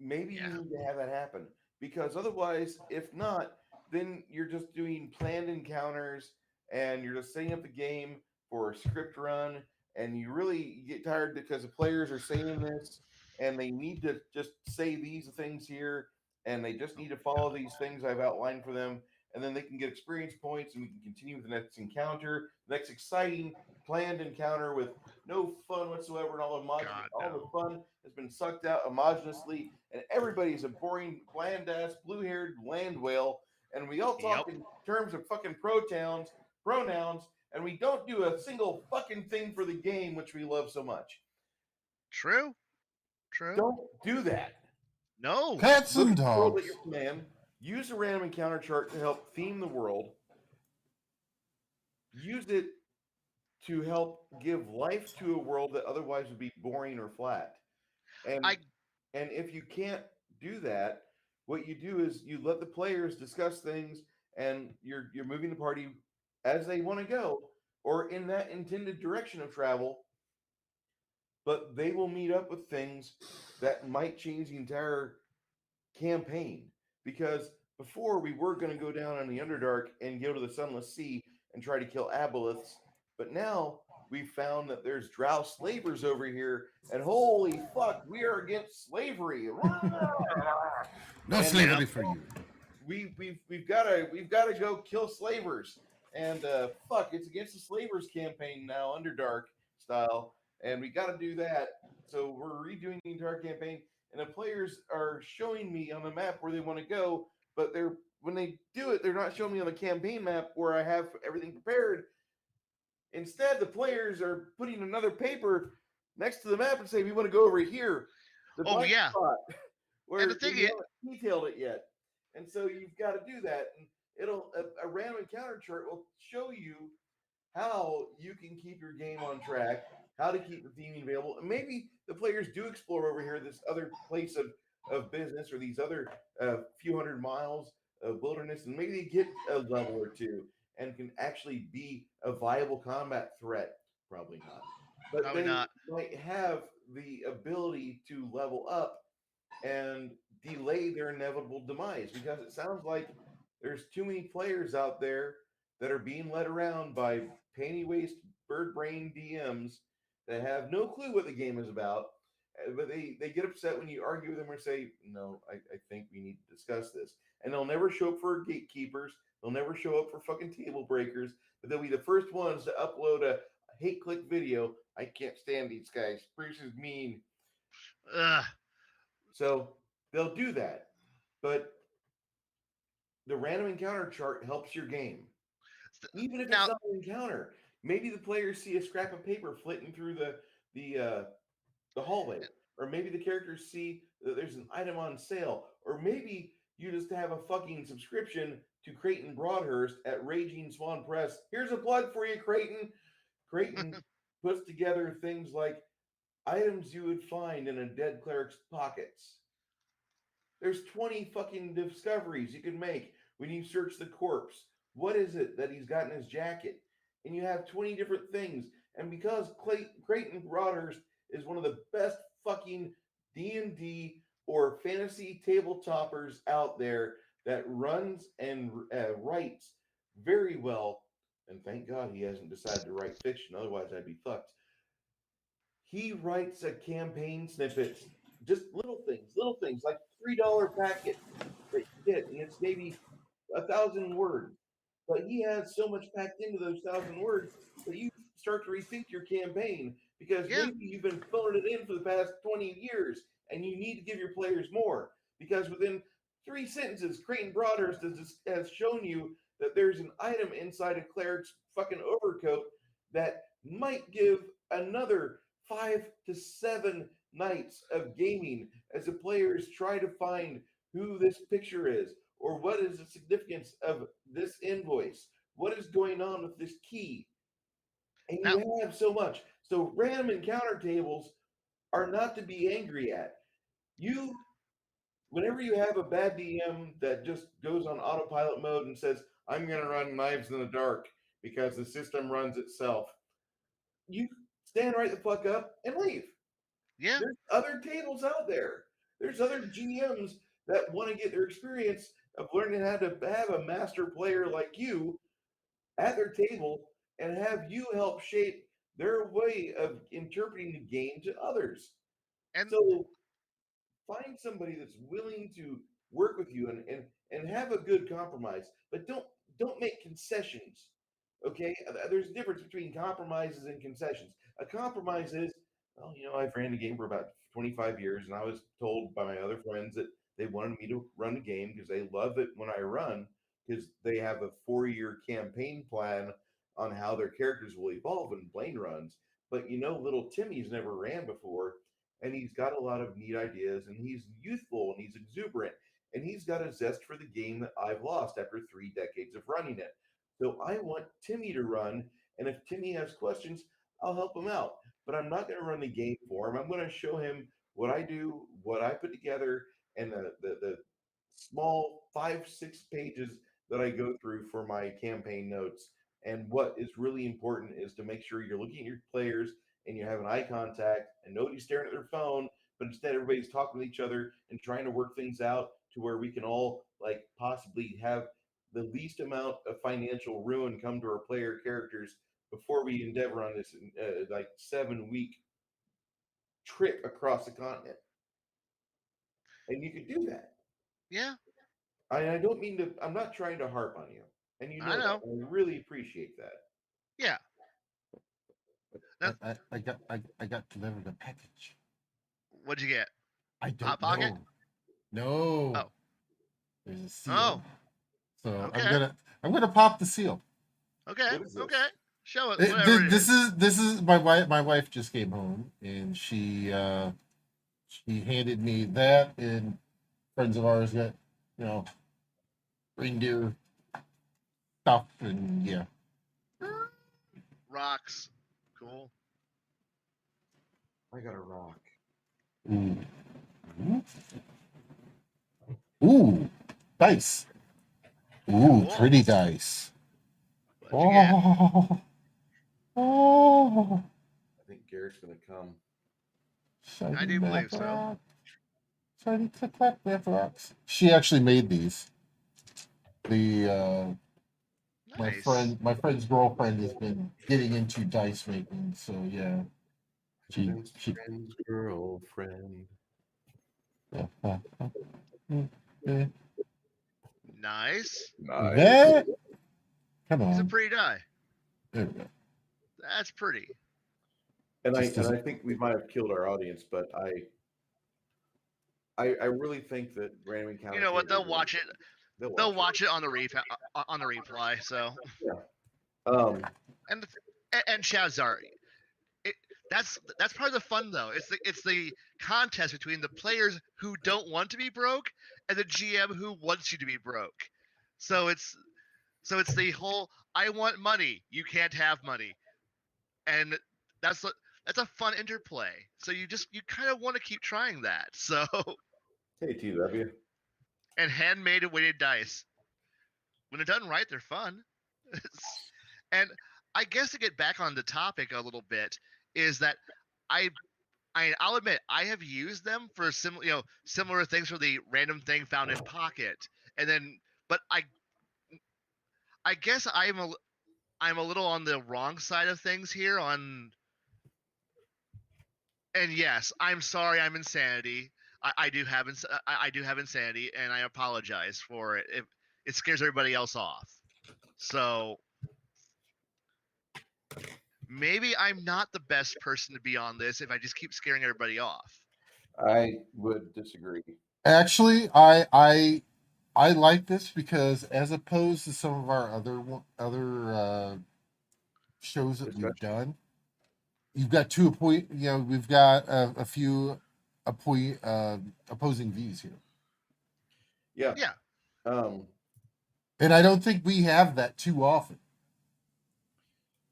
maybe Yeah. you need to have that happen, because otherwise, if not, then you're just doing planned encounters and you're just setting up the game for a script run, and you really get tired because the players are saying this and they need to just say these things here, and they just need to follow these things I've outlined for them, and then they can get experience points and we can continue with the next encounter, next exciting planned encounter with no fun whatsoever, and all the fun has been sucked out homogenously, and everybody's a boring, bland-ass, blue-haired land whale, and we all talk in terms of fucking pronouns, and we don't do a single fucking thing for the game, which we love so much. True. Don't do that. No. Cats Look and at the world that dogs. you're playing. Use a random encounter chart to help theme the world. Use it to help give life to a world that otherwise would be boring or flat. And if you can't do that, what you do is you let the players discuss things, and you're moving the party as they want to go, or in that intended direction of travel. But they will meet up with things that might change the entire campaign, because before we were going to go down in the Underdark and go to the Sunless Sea and try to kill aboleths, but now we found that there's drow slavers over here, and holy fuck, we are against slavery. No And slavery for you. We've got to go kill slavers, and fuck, it's against the slavers campaign now, Underdark style, and we got to do that. So we're redoing the entire campaign, and the players are showing me on the map where they want to go, but when they do it, they're not showing me on the campaign map where I have everything prepared. Instead, the players are putting another paper next to the map and saying, we want to go over here. Spot, where and the thing is, haven't detailed it yet. And so you've got to do that. And a random encounter chart will show you how you can keep your game on track how to keep the theming available, and maybe the players do explore over here this other place of business or these other few hundred miles of wilderness, and maybe they get a level or two and can actually be a viable combat threat. Probably not, but Probably they not. might have the ability to level up and delay their inevitable demise, because it sounds like there's too many players out there that are being led around by panty waist bird brain DMs that have no clue what the game is about. But they get upset when you argue with them or say, no, I think we need to discuss this. And they'll never show up for gatekeepers. They'll never show up for fucking table breakers. But they'll be the first ones to upload a hate click video. I can't stand these guys. Bruce is mean. Ugh. So they'll do that. But the random encounter chart helps your game. Even if it's Now, not an encounter, maybe the players see a scrap of paper flitting through the hallway, or maybe the characters see that there's an item on sale, or maybe you just have a fucking subscription to Creighton Broadhurst at Raging Swan Press. Here's a plug for you, Creighton. Creighton puts together things like items you would find in a dead cleric's pockets. There's 20 fucking discoveries you can make when you search the corpse. What is it that he's got in his jacket? And you have 20 different things. And because Creighton Broadhurst is one of the best fucking D&D or fantasy tabletoppers out there that runs and writes very well, and thank God he hasn't decided to write fiction, otherwise I'd be fucked. He writes a campaign snippets, just little things like $3 packet that you get, and it's maybe 1,000 words. But he has so much packed into those 1,000 words that you start to rethink your campaign, because yeah, maybe you've been filling it in for the past 20 years and you need to give your players more. Because within 3 sentences, Creighton Broadhurst has shown you that there's an item inside a cleric's fucking overcoat that might give another 5 to 7 nights of gaming as the players try to find who this picture is, or what is the significance of this invoice, what is going on with this key. And now, you have so much. So random encounter tables are not to be angry at. You, whenever you have a bad DM that just goes on autopilot mode and says, I'm going to run Knives in the Dark because the system runs itself, you stand right the fuck up and leave. yeah, There's other tables out there. There's other GMs that want to get their experience of learning how to have a master player like you at their table and have you help shape their way of interpreting the game to others. and So find somebody that's willing to work with you and have a good compromise, but don't make concessions. Okay, there's a difference between compromises and concessions. A compromise is, well, I've ran the game for about 25 years, and I was told by my other friends that they wanted me to run the game because they love it when I run, because they have a 4-year campaign plan on how their characters will evolve when Blaine runs. But little Timmy's never ran before, and he's got a lot of neat ideas, and he's youthful and he's exuberant, and he's got a zest for the game that I've lost after 3 decades of running it. So I want Timmy to run, and if Timmy has questions, I'll help him out. But I'm not going to run the game for him. I'm going to show him what I do, what I put together, and the small 5-6 pages that I go through for my campaign notes. And what is really important is to make sure you're looking at your players and you have an eye contact and nobody's staring at their phone, but instead everybody's talking to each other and trying to work things out to where we can all like possibly have the least amount of financial ruin come to our player characters before we endeavor on this 7-week trip across the continent. And you could do that. yeah, I don't mean to. I'm not trying to harp on you, and you I know that. know. I really appreciate that. Yeah. I got delivered a package. What'd you get? I Hot don't Pocket? know. No. Oh. There's a seal. Oh. So Okay. I'm gonna pop the seal. What Okay. is this? Okay. Show it. Whatever it This is. is my wife. My wife just came home and she handed me that, and friends of ours got reindeer stuff, and yeah. Rocks. Cool. I got a rock. Ooh. Ooh. Dice. Ooh, Cool. pretty dice. What'd you get? Oh. Oh. I think Garrett's gonna come. Shiny I do believe so. Maverick. Shiny Click Mavericks. She actually made these. The Nice. my friend's girlfriend has been getting into dice making, so yeah. She Best friend's girlfriend. yeah. Nice. That come He's a on. pretty die. There we go. That's pretty. And Just I think we might have killed our audience, but I really think that random encounter. You know what? They'll tables watch it. They'll They'll watch watch it on the on the replay. So it. Yeah. and Shazar, that's part of the fun though. It's the contest between the players who don't want to be broke and the GM who wants you to be broke. So it's the whole I want money, you can't have money, and that's a fun interplay. So you kind of want to keep trying that. So Hey, TW. and handmade and weighted dice, when they're done right, they're fun. And I guess to get back on the topic a little bit is that I'll admit I have used them for similar things for the random thing found in pocket, and then but I guess I'm a little on the wrong side of things here on. And yes, I'm sorry, I'm insanity. I do have I do have insanity, and I apologize for it if it scares everybody else off. So maybe I'm not the best person to be on this if I just keep scaring everybody off. I would disagree. Actually, I like this because as opposed to some of our other shows that we've done, you've got we've got a few opposing views here. Yeah. Yeah. And I don't think we have that too often.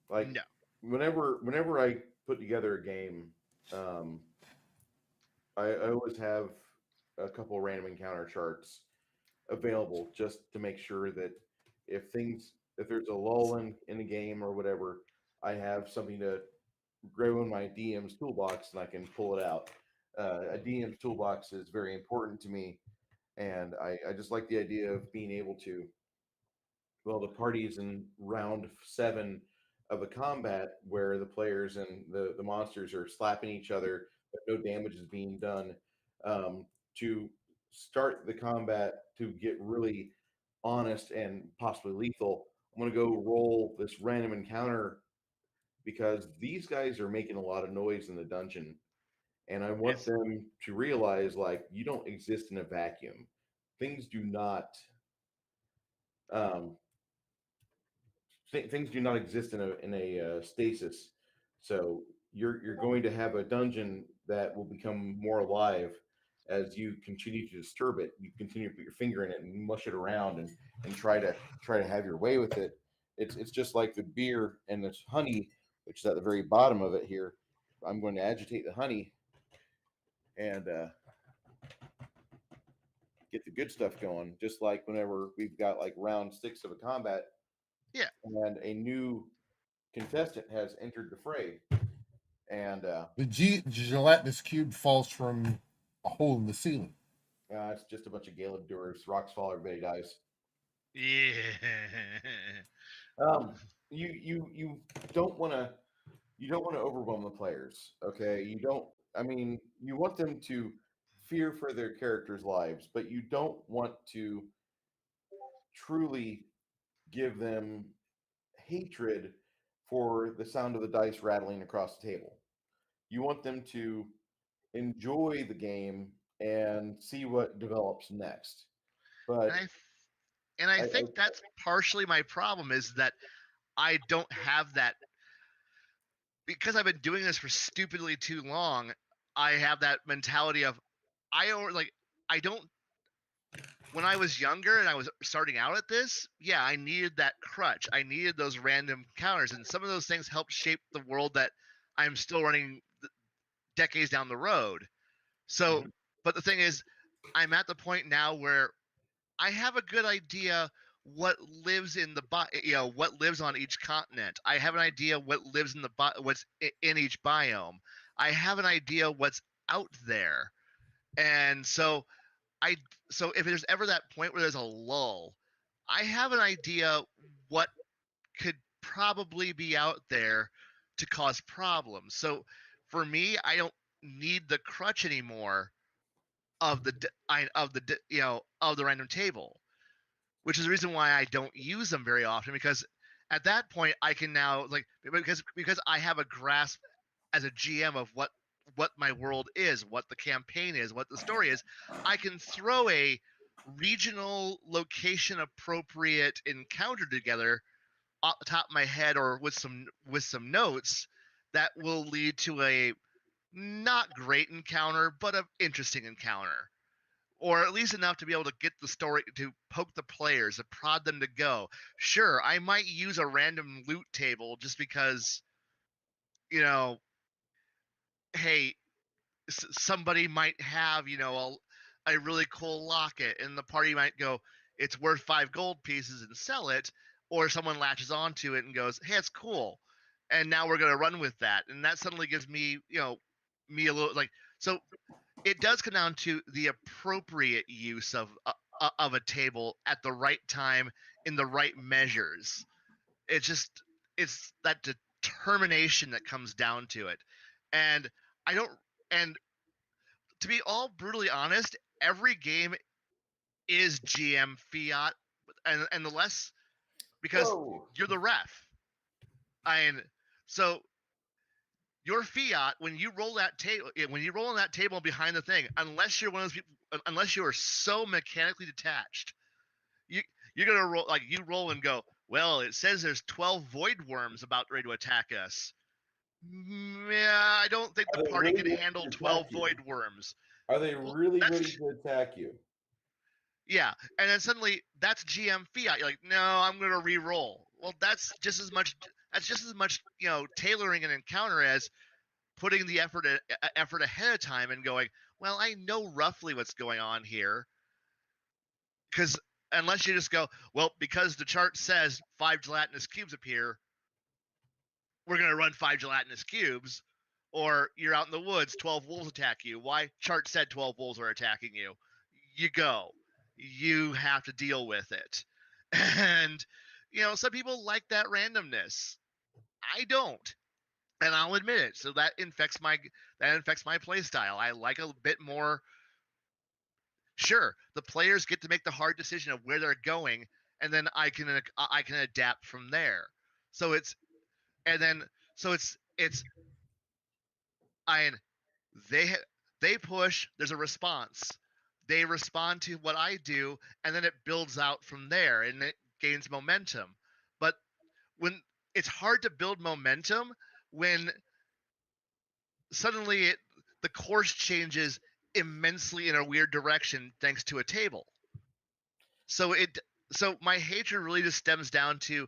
Like No. whenever I put together a game, I always have a couple random encounter charts available just to make sure that if there's a lull in the game or whatever, I have something to grow in my DM's toolbox and I can pull it out. A DM's toolbox is very important to me, and I just like the idea of being able to. Well, the party's in round 7 of a combat where the players and the monsters are slapping each other, but no damage is being done. To start the combat to get really honest and possibly lethal, I'm going to go roll this random encounter because these guys are making a lot of noise in the dungeon. And I want It's them to realize, like, you don't exist in a vacuum. Things do not um, things do not exist in a stasis. So you're going to have a dungeon that will become more alive as you continue to disturb it. You continue to put your finger in it and mush it around and try to have your way with it. It's just like the beer and this honey, which is at the very bottom of it here. I'm going to agitate the honey and get the good stuff going. Just like whenever we've got like round 6 of a combat, yeah. and a new contestant has entered the fray, and The gelatinous cube falls from a hole in the ceiling. it's just a bunch of Gale Endures. Rocks fall, everybody dies. Yeah. You don't want to overwhelm the players. Okay, you don't. I mean, you want them to fear for their characters' lives, but you don't want to truly give them hatred for the sound of the dice rattling across the table. You want them to enjoy the game and see what develops next. But And I think that's partially my problem is that I don't have that because I've been doing this for stupidly too long. I have that mentality of I don't. When I was younger and I was starting out at this, yeah, I needed that crutch. I needed those random counters, and some of those things helped shape the world that I'm still running decades down the road. So, Mhm. but the thing is, I'm at the point now where I have a good idea what lives in what lives on each continent. I have an idea what lives in what's in each biome. I have an idea what's out there. And I so if there's ever that point where there's a lull, I have an idea what could probably be out there to cause problems. So for me, I don't need the crutch anymore of the random table, which is the reason why I don't use them very often, because at that point I can now, like, because I have a grasp as a GM of what my world is, what the campaign is, what the story is. I can throw a regional location appropriate encounter together off the top of my head, or with some notes that will lead to a not great encounter but an interesting encounter, or at least enough to be able to get the story, to poke the players, to prod them to go. Sure, I might use a random loot table just because, you know, hey, somebody might have, a really cool locket, and the party might go, it's worth 5 gold pieces, and sell it. Or someone latches onto it and goes, hey, it's cool, and now we're going to run with that, and that suddenly gives me, me a little, like, so it does come down to the appropriate use of a table at the right time, in the right measures. It's just, it's that determination that comes down to it. And I don't and to be all brutally honest, every game is GM fiat, and the less, because Whoa. you're the ref. And so your fiat, when you roll that table, when you roll on that table behind the thing, unless you're one of those people, unless you are so mechanically detached, you you're gonna roll, like, you roll and go, well, it says there's 12 void worms about ready to attack us. Yeah, I don't think the Are they party really can ready handle to 12 attack you? void worms. Are they Well, really ready that's to attack you? yeah, and then suddenly that's GM fiat. You're like, no, I'm gonna re-roll. Well, that's just as much. That's just as much, tailoring an encounter as putting the effort ahead of time and going, well, I know roughly what's going on here. Because unless you just go, well, because the chart says 5 gelatinous cubes appear, we're gonna run 5 gelatinous cubes. Or you're out in the woods, 12 wolves attack you. Why? Chart said 12 wolves are attacking you. You go. You have to deal with it. And some people like that randomness. I don't. And I'll admit it. So that infects my play style. I like a bit more. Sure, the players get to make the hard decision of where they're going, and then I can adapt from there. So it's and then so it's I they they push. There's a response. They respond to what I do, and then it builds out from there, and it gains momentum. But when it's hard to build momentum when suddenly the course changes immensely in a weird direction thanks to a table. So my hatred really just stems down to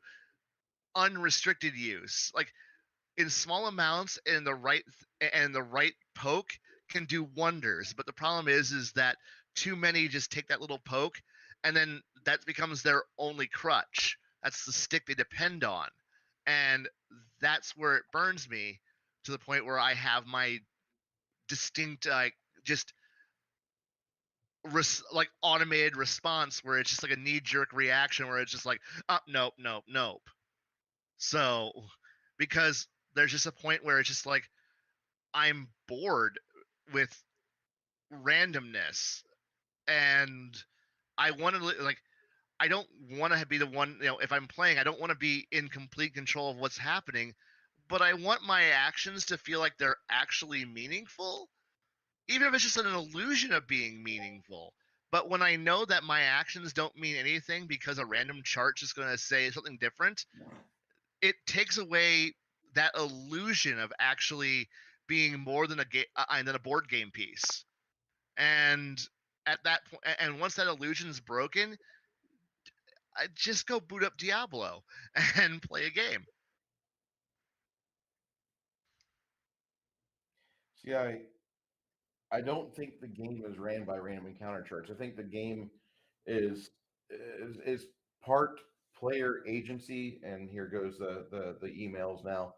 unrestricted use. Like, in small amounts, and the right poke can do wonders. But the problem is that too many just take that little poke, and then that becomes their only crutch. That's the stick they depend on, and that's where it burns me, to the point where I have my distinct, like, just like automated response, where it's just like a knee jerk reaction, where it's just like, oh, nope, nope, nope. So, because there's just a point where it's just like, I'm bored with randomness, and I want to, like, I don't want to be the one, if I'm playing, I don't want to be in complete control of what's happening, but I want my actions to feel like they're actually meaningful, even if it's just an illusion of being meaningful. But when I know that my actions don't mean anything because a random chart's just going to say something different, it takes away that illusion of actually being more than a board game piece. And at that point, and once that illusion's broken, I just go boot up Diablo and play a game. See, I don't think the game is ran by random encounter charts. I think the game is is part player agency, and here goes the emails now.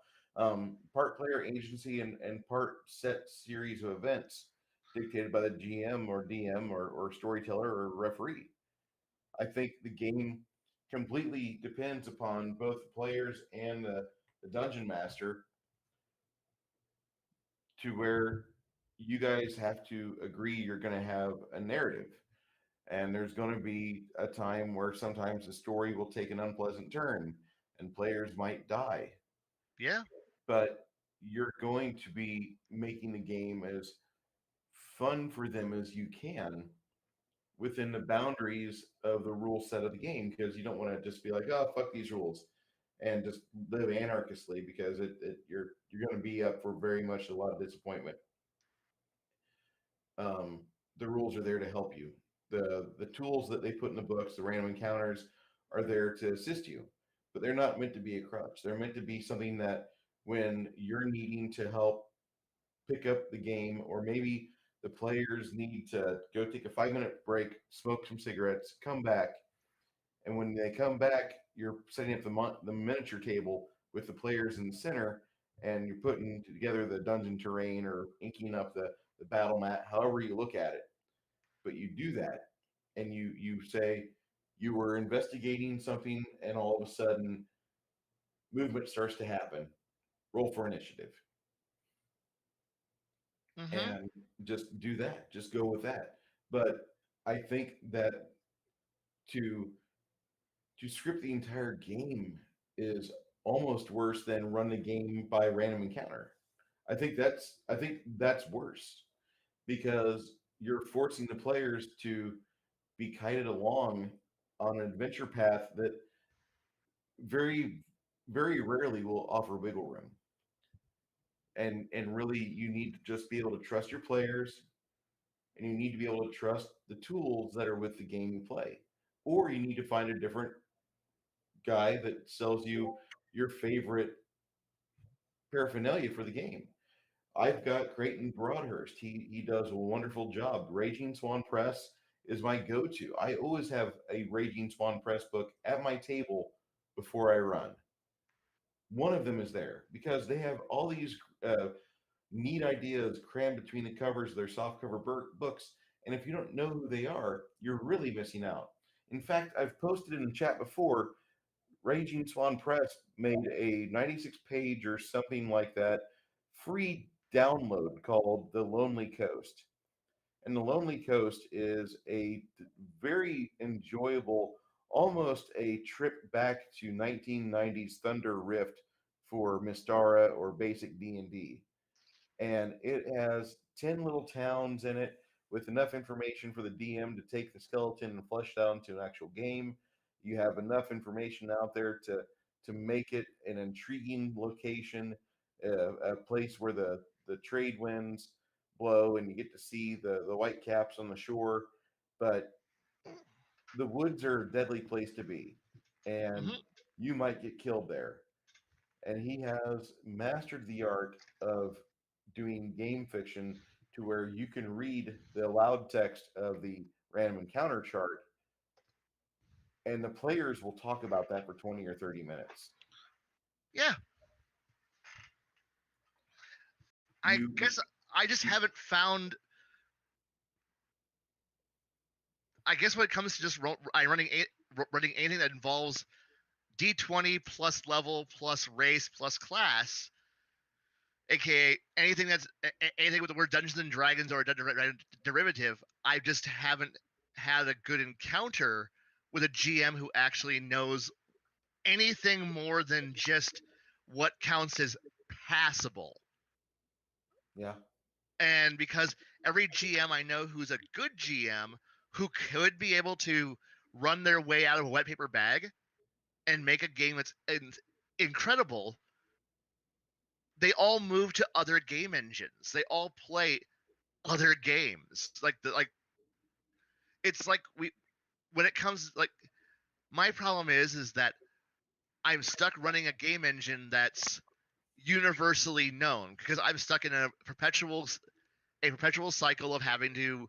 Part player agency and part set series of events dictated by the GM or DM or storyteller or referee. I think the game completely depends upon both the players and the dungeon master, to where you guys have to agree you're going to have a narrative. And there's going to be a time where sometimes the story will take an unpleasant turn and players might die. Yeah. But you're going to be making the game as fun for them as you can within the boundaries of the rule set of the game, because you don't want to just be like, oh, fuck these rules and just live anarchistically, because you're going to be up for very much a lot of disappointment. The rules are there to help you. The tools that they put in the books, the random encounters, are there to assist you, but they're not meant to be a crutch. They're meant to be something that when you're needing to help pick up the game, or maybe the players need to go take a 5-minute break, smoke some cigarettes, come back, and when they come back, you're setting up the miniature table with the players in the center, and you're putting together the dungeon terrain or inking up the battle mat, however you look at it. But you do that, and you say you were investigating something, and all of a sudden movement starts to happen. Roll for initiative, Mm-hmm. and just do that. Just go with that. But I think that to script the entire game is almost worse than run the game by random encounter. I think that's worse, because you're forcing the players to be kited along on an adventure path that very very rarely will offer wiggle room. And really, you need to just be able to trust your players, and you need to be able to trust the tools that are with the game you play, or you need to find a different guy that sells you your favorite paraphernalia for the game. I've got Creighton Broadhurst. He does a wonderful job. Raging Swan Press is my go-to. I always have a Raging Swan Press book at my table before I run. One of them is there because they have all these neat ideas crammed between the covers of their softcover books. And if you don't know who they are, you're really missing out. In fact, I've posted in the chat before. Raging Swan Press made a 96-page or something like that free download called The Lonely Coast. And The Lonely Coast is a very enjoyable, almost a trip back to 1990s Thunder Rift for Mystara or basic D&D. And it has 10 little towns in it with enough information for the DM to take the skeleton and flesh it out into an actual game. You have enough information out there to make it an intriguing location, a place where the trade winds blow and you get to see the white caps on the shore. But the woods are a deadly place to be, and Mm-hmm. you might get killed there. And he has mastered the art of doing game fiction to where you can read the loud text of the random encounter chart, and the players will talk about that for 20 or 30 minutes. Yeah. I You guess I just haven't found. I guess when it comes to just running anything that involves D20 plus level plus race plus class, aka anything with the word Dungeons and Dragons or a derivative, I just haven't had a good encounter with a GM who actually knows anything more than just what counts as passable. yeah. And because every GM I know who's a good GM who could be able to run their way out of a wet paper bag and make a game that's incredible, they all move to other game engines. They all play other games. Like it's like when it comes like my problem is that I'm stuck running a game engine that's universally known, because I'm stuck in a perpetual cycle of having to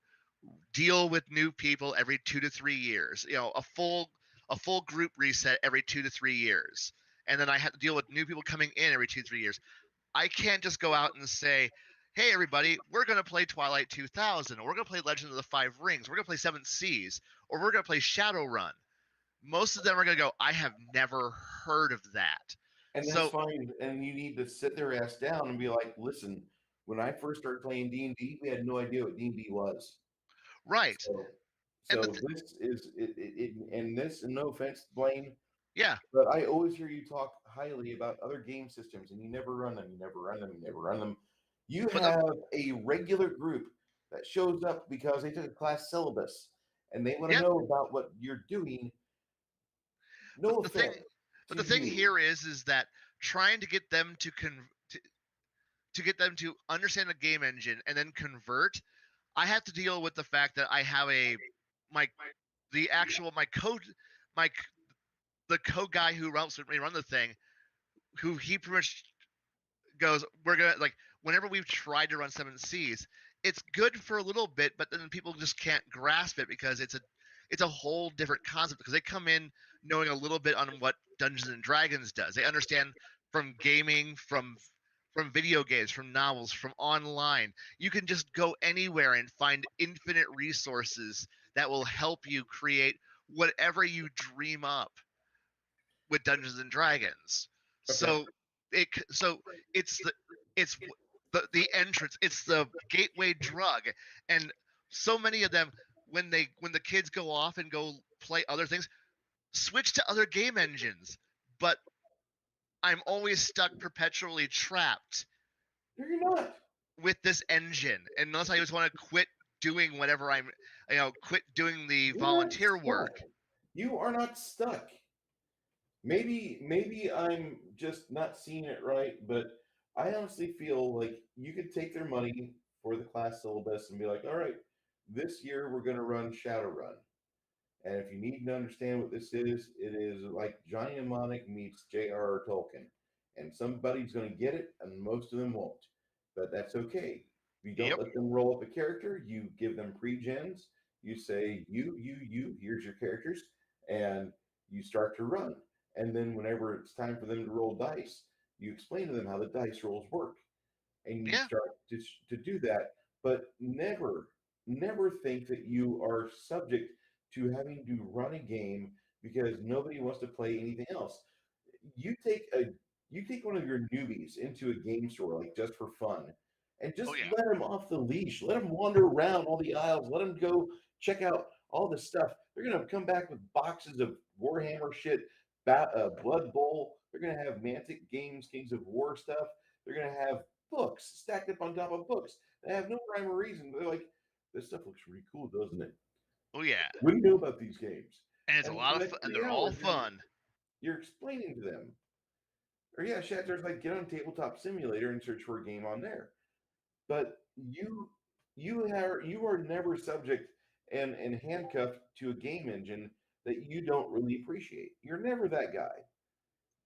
deal with new people every 2 to 3 years. A full group reset every 2 to 3 years, and then I have to deal with new people coming in every 2 to 3 years. I can't just go out and say, "Hey, everybody, we're going to play Twilight 2000, or we're going to play Legend of the Five Rings, we're going to play Seven Seas, or we're going to play Shadowrun." Most of them are going to go, "I have never heard of that." And that's fine. And you need to sit their ass down and be like, listen, when I first started playing D&D, we had no idea what D&D was. Right. So this is it, and this, and no offense, Blaine. Yeah. But I always hear you talk highly about other game systems, and you never run them. You have a regular group that shows up because they took a class syllabus and they want to know about what you're doing. No offense. But the thing here is that trying to get them to get them to understand the game engine and then convert, I have to deal with the fact that I have the code guy who runs the thing, who he pretty much goes, "We're gonna, like, whenever we've tried to run Seven Seas, it's good for a little bit, but then people just can't grasp it because it's a whole different concept, because they come in knowing a little bit on what Dungeons and Dragons does. They understand from gaming, from video games, from novels, from online. You can just go anywhere and find infinite resources that will help you create whatever you dream up with Dungeons and Dragons." Okay. So it's the entrance, it's the gateway drug, and so many of them, when the kids go off and go play other things, switch to other game engines, but I'm always stuck perpetually trapped. No, you're not. With this engine, unless I just want to quit doing whatever quit doing the volunteer work. You are not stuck. Maybe I'm just not seeing it right, but I honestly feel like you could take their money for the class syllabus and be like, all right, this year we're going to run Shadowrun. And if you need to understand what this is, it is like Johnny Mnemonic meets J.R.R. Tolkien. And somebody's going to get it, and most of them won't. But that's okay. You don't let them roll up a character. You give them pre-gens. You say, you, here's your characters. And you start to run. And then whenever it's time for them to roll dice, you explain to them how the dice rolls work. And you start to do that. But never think that you are subject to having to run a game because nobody wants to play anything else. You take one of your newbies into a game store, like, just for fun, and just let them off the leash. Let them wander around all the aisles. Let them go check out all the stuff. They're going to come back with boxes of Warhammer shit, Blood Bowl. They're going to have Mantic Games, Kings of War stuff. They're going to have books stacked up on top of books. They have no rhyme or reason. They're like, this stuff looks really cool, doesn't it? Oh, yeah. What do you know about these games? And it's a lot of fun, and they're all fun. You're explaining to them. Or Shatter's like, get on Tabletop Simulator and search for a game on there. But you are never subject and handcuffed to a game engine that you don't really appreciate. You're never that guy.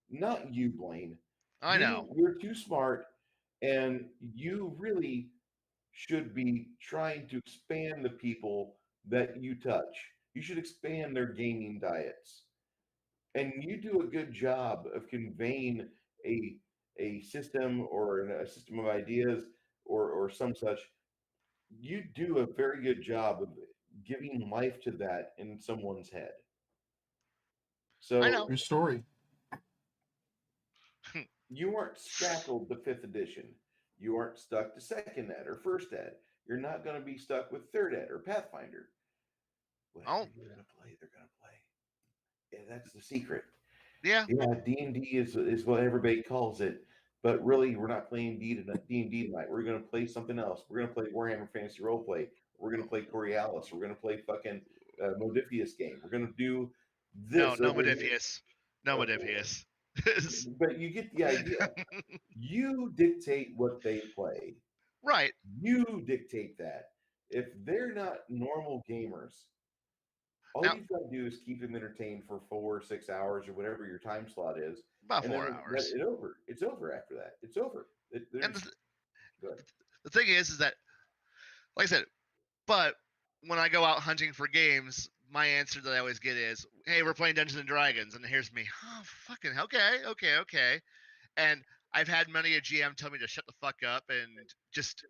Not you, Blaine. I know. You're too smart, and you really should be trying to expand the people that you touch. You should expand their gaming diets. And you do a good job of conveying a system or a system of ideas or some such. You do a very good job of giving life to that in someone's head. So I know. Your story. You aren't shackled to 5th edition. You aren't stuck to 2nd ed or 1st ed. You're not going to be stuck with 3rd ed or Pathfinder. Whatever you're going to play, they're going to play. Yeah, that's the secret. Yeah. D&D is what everybody calls it. But really, we're not playing D&D tonight. We're going to play something else. We're going to play Warhammer Fantasy Roleplay. We're going to play Coriolis. We're going to play fucking Modifius game. We're going to do this. No Modifius. No Modifius. But you get the idea. You dictate what they play. Right. You dictate that. If they're not normal gamers, All Now, you've got to do is keep them entertained for 4 or 6 hours or whatever your time slot is, about and then 4 hours. it's over after that. It's over. And There's good. the thing is that, like I said, but when I go out hunting for games, my answer that I always get is, "Hey, we're playing Dungeons and Dragons," and here's me, "Oh, fucking okay." And I've had many a GM tell me to shut the fuck up and just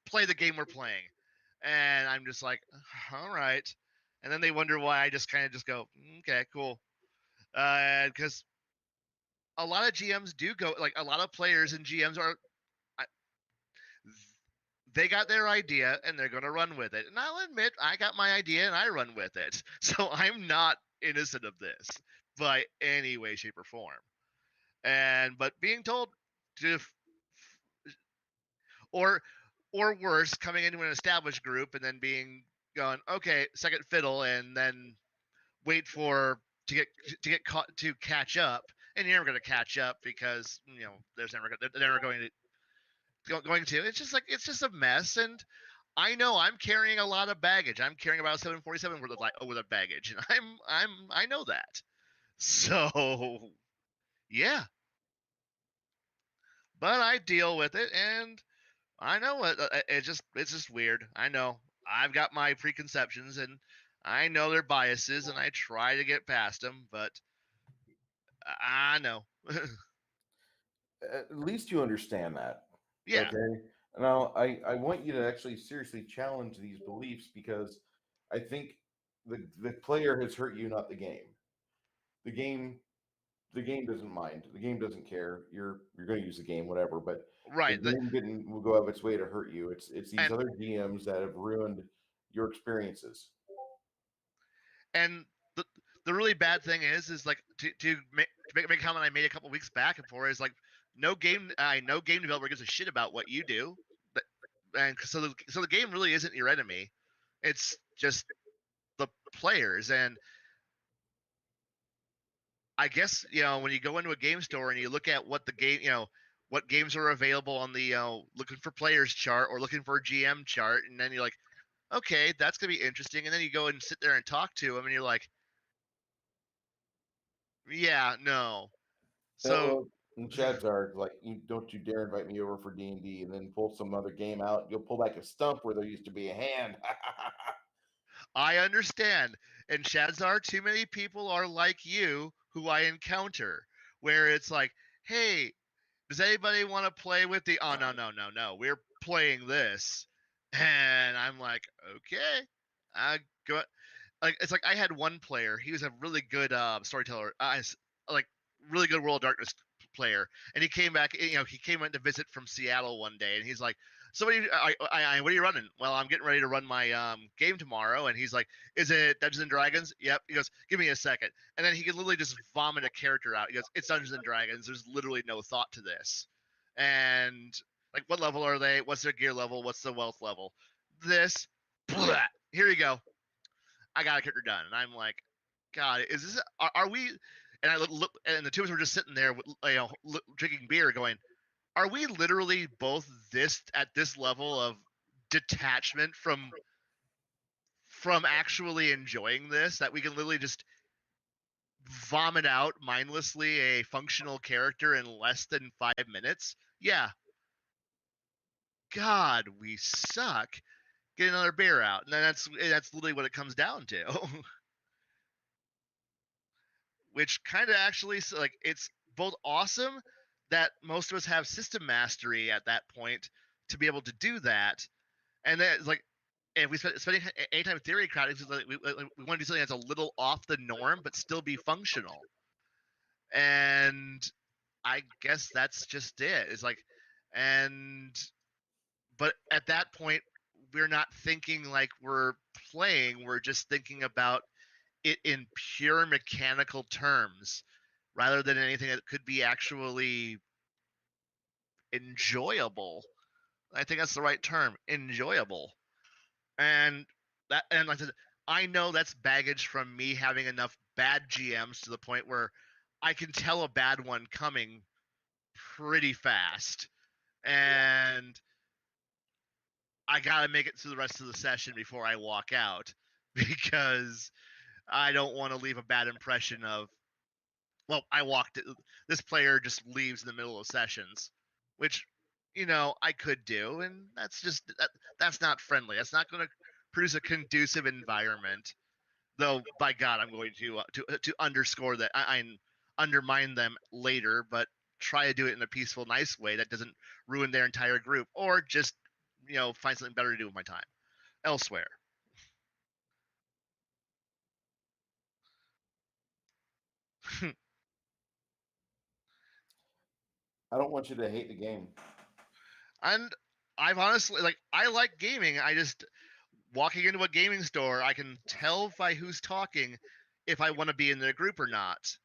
play the game we're playing, and I'm just like, all right. And then they wonder why I just kind of just go, okay, cool, because a lot of GMs do go, like a lot of players and GMs are, I- they got their idea and they're going to run with it. And I'll admit, I got my idea and I run with it. So I'm not innocent of this by any way, shape, or form. But being told to, or or worse, coming into an established group and then being going, okay, second fiddle, and then wait for to get caught to catch up, and you're never going to catch up because there's never they're never going to. It's just like it's just a mess, and I know I'm carrying a lot of baggage. I'm carrying about 747 worth of baggage, and I know that. So yeah, but I deal with it, and I know it's just weird. I know I've got my preconceptions, and I know their biases, and I try to get past them, but I know. At least you understand that. Yeah, Okay. Now, I want you to actually seriously challenge these beliefs because I think the player has hurt you, not the game. The game the game doesn't mind. The game doesn't care. You're going to use the game, whatever. But the right. game didn't will go out of its way to hurt you. It's these And other GMs that have ruined your experiences. and the really bad thing is like to make a comment I made a couple weeks back and for is like no game developer gives a shit about what you do, but and so the game really isn't your enemy. It's just the players. And I guess when you go into a game store and you look at what the game, what games are available on the looking for players chart or looking for a GM chart, and then you're like, okay, that's gonna be interesting, and then you go and sit there and talk to them, and you're like, yeah, no. So Well, and Chad's are like, don't you dare invite me over for D&D and then pull some other game out. You'll pull back a stump where there used to be a hand. I understand, and Shadzar, too many people are like you who I encounter, where it's like, hey, does anybody want to play with the? Oh, no, we're playing this, and I'm like, okay, I go. Like it's like I had one player. He was a really good storyteller. Like really good World of Darkness player, and he came back. He came in to visit from Seattle one day, and he's like, "So what are you running?" Well, I'm getting ready to run my game tomorrow, and he's like, "Is it Dungeons and Dragons?" Yep. He goes, "Give me a second," and then he can literally just vomit a character out. He goes, "It's Dungeons and Dragons. There's literally no thought to this," and like, what level are they? What's their gear level? What's the wealth level? This, blah, here you go. I got a character done, and I'm like, God, is this? Are we? And I look, and the two of us were just sitting there, with, drinking beer, going, "Are we literally both this at this level of detachment from actually enjoying this that we can literally just vomit out mindlessly a functional character in less than 5 minutes?" Yeah, God, we suck. Get another beer out, and then that's literally what it comes down to. Which kind of actually like it's both awesome that most of us have system mastery at that point to be able to do that, and then it's like if we spending any time theory crowding, it's like we want to do something that's a little off the norm but still be functional. And I guess that's just it. It's like, and but at that point we're not thinking like we're playing, we're just thinking about it in pure mechanical terms rather than anything that could be actually enjoyable. I think that's the right term, enjoyable. And like I said, I know that's baggage from me having enough bad GMs to the point where I can tell a bad one coming pretty fast. And I gotta make it through the rest of the session before I walk out. because I don't want to leave a bad impression of, well, this player just leaves in the middle of sessions, which, I could do, and that's not friendly. That's not going to produce a conducive environment. Though, by God, I'm going to underscore that I undermine them later, but try to do it in a peaceful, nice way that doesn't ruin their entire group, or just find something better to do with my time elsewhere. I don't want you to hate the game. And I've honestly I like gaming. I just walking into a gaming store, I can tell by who's talking if I want to be in their group or not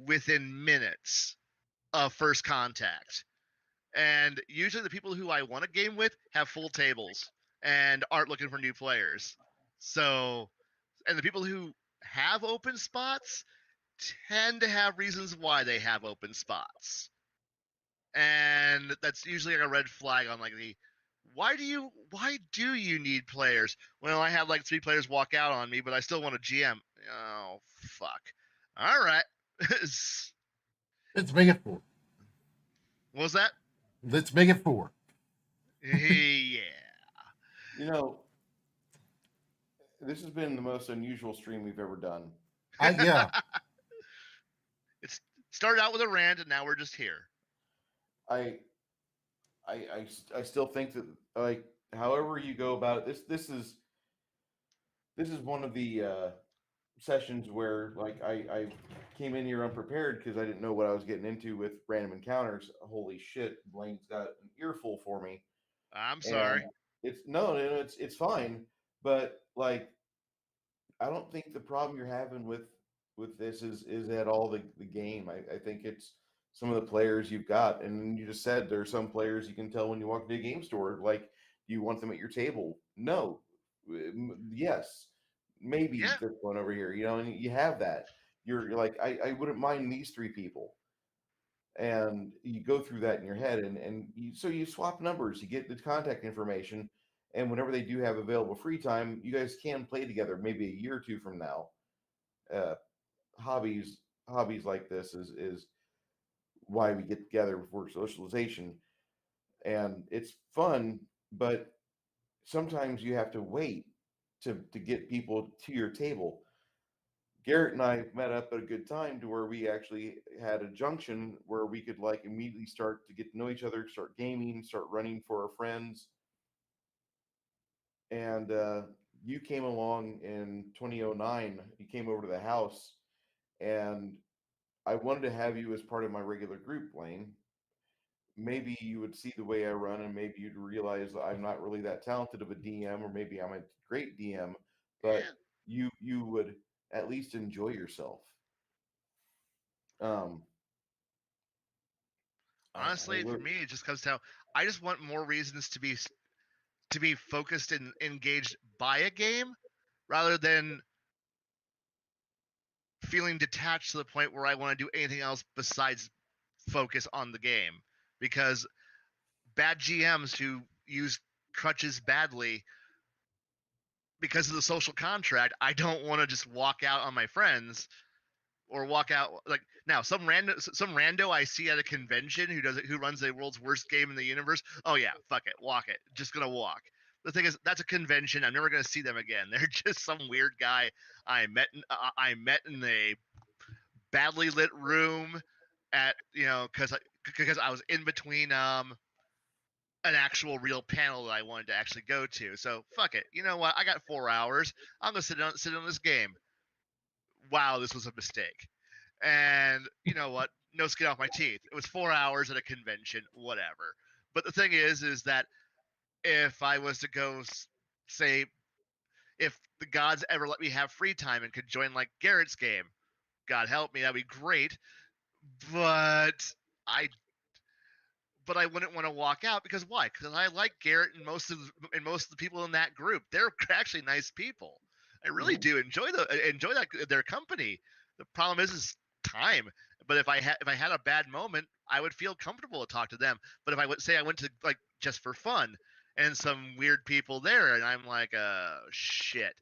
within minutes of first contact. And usually the people who I want to game with have full tables and aren't looking for new players. So, and the people who have open spots tend to have reasons why they have open spots. And that's usually like a red flag on like the why do you need players? Well, I have like 3 players walk out on me, but I still want a GM. Oh, fuck. All right. Let's make it 4. What was that? Let's make it 4. Yeah. This has been the most unusual stream we've ever done. Yeah. It started out with a rant, and now we're just here. I still think that, like, however you go about it, this is one of the sessions where, like, I came in here unprepared because I didn't know what I was getting into with random encounters. Holy shit, Blaine's got an earful for me. I'm sorry. And it's fine, but like, I don't think the problem you're having with this is at all the game. I think it's some of the players you've got, and you just said there are some players you can tell when you walk into a game store, like, you want them at your table. No, yes, maybe this one over here, and you have that. You're like, I wouldn't mind these 3 people, and you go through that in your head, and so you swap numbers, you get the contact information, and whenever they do have available free time, you guys can play together. Maybe a year or 2 from now. Hobbies like this is why we get together for socialization, and it's fun, but sometimes you have to wait to get people to your table. Garrett and I met up at a good time to where we actually had a junction where we could, like, immediately start to get to know each other, start gaming, start running for our friends. And you came along in 2009. You came over to the house, and I wanted to have you as part of my regular group, Blaine. Maybe you would see the way I run, and maybe you'd realize that I'm not really that talented of a DM, or maybe I'm a great DM, but you would at least enjoy yourself. Honestly, for me, it just comes down. I just want more reasons to be focused and engaged by a game, rather than feeling detached to the point where I want to do anything else besides focus on the game. Because bad GMs who use crutches badly because of the social contract, I don't want to just walk out on my friends or walk out like now some rando I see at a convention who runs the world's worst game in the universe. Oh yeah, fuck it, walk it. Just gonna walk. The thing is, that's a convention. I'm never gonna see them again. They're just some weird guy I met in a badly lit room at because I was in between an actual real panel that I wanted to actually go to. So fuck it. You know what? I got 4 hours. I'm gonna sit on this game. Wow, this was a mistake. And you know what? No skin off my teeth. It was 4 hours at a convention, whatever. But the thing is that if I was to go, say, if the gods ever let me have free time and could join like Garrett's game, God help me, that'd be great. But I wouldn't want to walk out because why? Because I like Garrett and most of the people in that group. They're actually nice people. I really do enjoy their company. The problem is time. But if I had a bad moment, I would feel comfortable to talk to them. But if I would say I went to like just for fun and some weird people there, and I'm like, shit,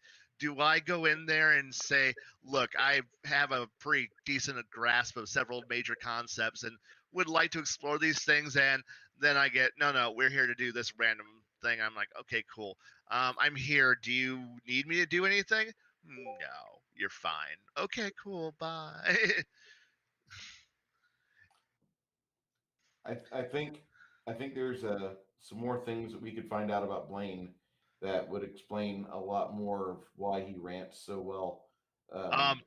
do I go in there and say, look, I have a pretty decent grasp of several major concepts and would like to explore these things, and then I get, no, we're here to do this random thing. I'm like, okay, cool. I'm here. Do you need me to do anything? No, you're fine. Okay, cool. Bye. I think there's some more things that we could find out about Blaine that would explain a lot more of why he rants so well.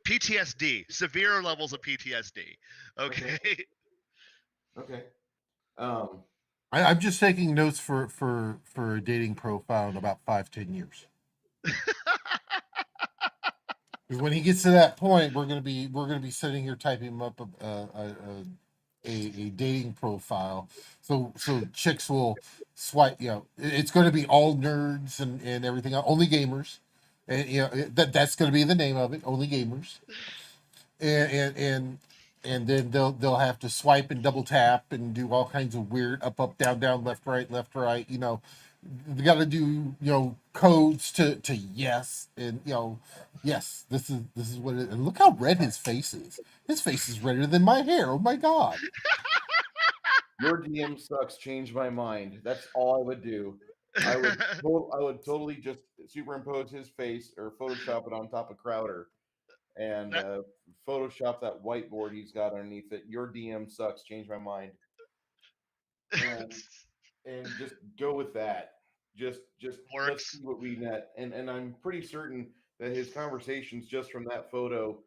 PTSD, severe levels of PTSD. Okay. Okay. Um, I'm just taking notes for a dating profile in about 5-10 years. Because when he gets to that point, we're gonna be sitting here typing him up a dating profile. So chicks will swipe. It's going to be all nerds and everything. Only gamers, and that's going to be the name of it. Only gamers, and then they'll have to swipe and double tap and do all kinds of weird up down left right. They got to do codes to yes, and yes, this is what it. And look how red his face is. His face is redder than my hair. Oh my god. your DM sucks. Change my mind. That's all I would do. I would totally just superimpose his face or Photoshop it on top of Crowder and Photoshop that whiteboard he's got underneath it. Your DM sucks. Change my mind. And just go with that. Just let's Works. see what we net. And I'm pretty certain that his conversations just from that photo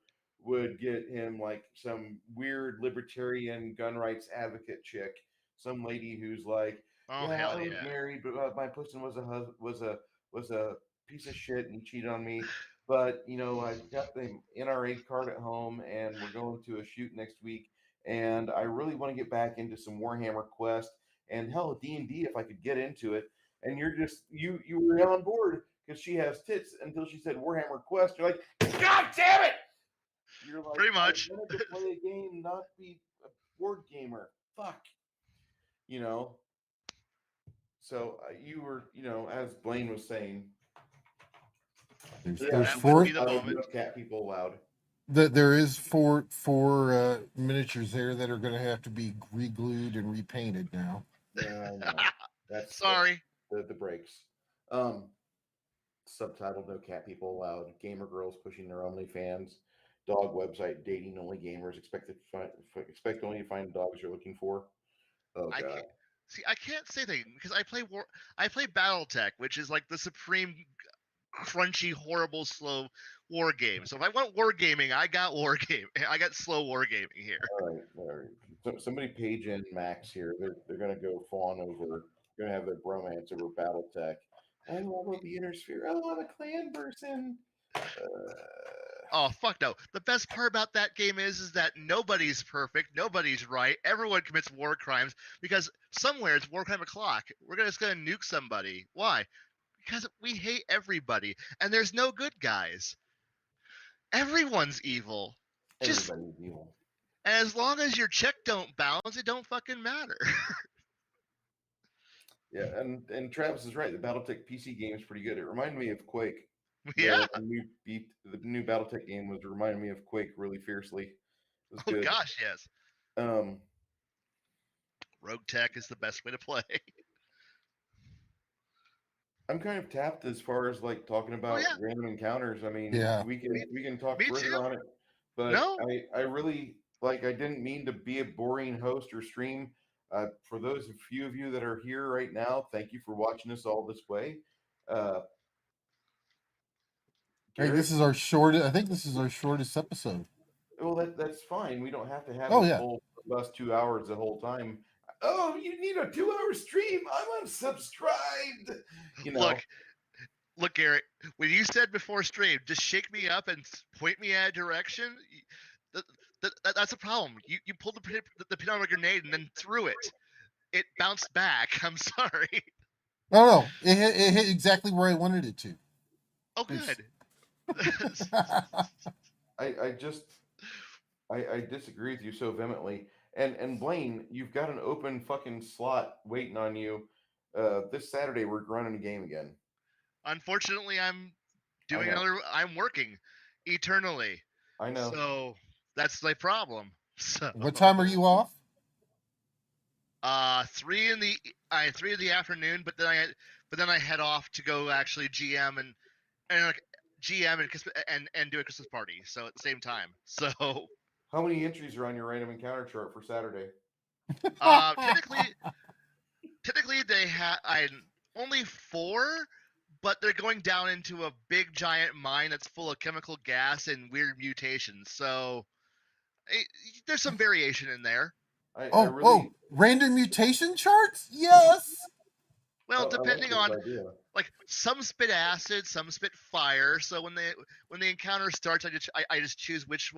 would get him like some weird libertarian gun rights advocate chick, some lady who's like, Oh, yeah, hell I was yeah. married, but my husband was a piece of shit and he cheated on me. But I've got the NRA card at home, and we're going to a shoot next week. And I really want to get back into some Warhammer Quest and hell, D&D if I could get into it. And you're just you were on board because she has tits until she said Warhammer Quest. You're like, God damn it! You're like, Pretty much. I wanted to play a game, not be a board gamer. Fuck. So you were, as Blaine was saying, There's yeah, there's That would four. be the moment. cat people loud. There is four miniatures there that are going to have to be re-glued and repainted now. Yeah, I know. That's Sorry. the breaks. Subtitled No Cat People Allowed. Gamer girls pushing their OnlyFans. Dog website dating only gamers. Expect only to find dogs you're looking for. Oh I god. can't see. I can't say that because I play BattleTech, which is like the supreme crunchy, horrible, slow war game. So if I want wargaming, I got wargame. I got slow wargaming here. All right. So, somebody page in Max here. They're gonna go fawn over. Gonna have their bromance over BattleTech. I love the Innersphere. Oh, I'm a clan person. Oh fuck no! The best part about that game is that nobody's perfect, nobody's right. Everyone commits war crimes because somewhere it's war crime o'clock. We're just gonna nuke somebody. Why? Because we hate everybody, and there's no good guys. Everyone's evil. Just Everybody's evil. and as long as your check don't bounce, it don't fucking matter. Yeah, and Travis is right. The BattleTech PC game is pretty good. It reminded me of Quake. Yeah. The new BattleTech game was reminding me of Quake really fiercely. It was Oh good. gosh, yes. Um, Rogue Tech is the best way to play. I'm kind of tapped as far as like talking about yeah. random encounters. I mean, Yeah. we can talk Me further too. on it, but No. I really I didn't mean to be a boring host or stream. For those few of you that are here right now, thank you for watching us all this way. Hey, this is our shortest. I think this is our shortest episode. Well, that's fine. We don't have to have Oh, a yeah. full bus 2 hours the whole time. Oh, you need a 2-hour stream. I'm unsubscribed. Look, Garrett. When you said before stream, just shake me up and point me at a direction. That's a problem. You pulled the pin on a grenade and then threw it. It bounced back. I'm sorry. No, it hit exactly where I wanted it to. Oh, good. I disagree with you so vehemently. And Blaine, you've got an open fucking slot waiting on you. This Saturday we're running a game again. Unfortunately, I'm doing know. another. I'm working eternally. I know. So that's my problem. So What time are you off? 3 in the afternoon, but then I head off to go actually GM and like GM and do a Christmas party. So at the same time. So How many entries are on your random encounter chart for Saturday? typically they have I only 4, but they're going down into a big giant mine that's full of chemical gas and weird mutations. So there's some variation in there. I really Random mutation charts? Yes. Well, I like depending this on idea. like some spit acid, some spit fire. So when the encounter starts, I just choose which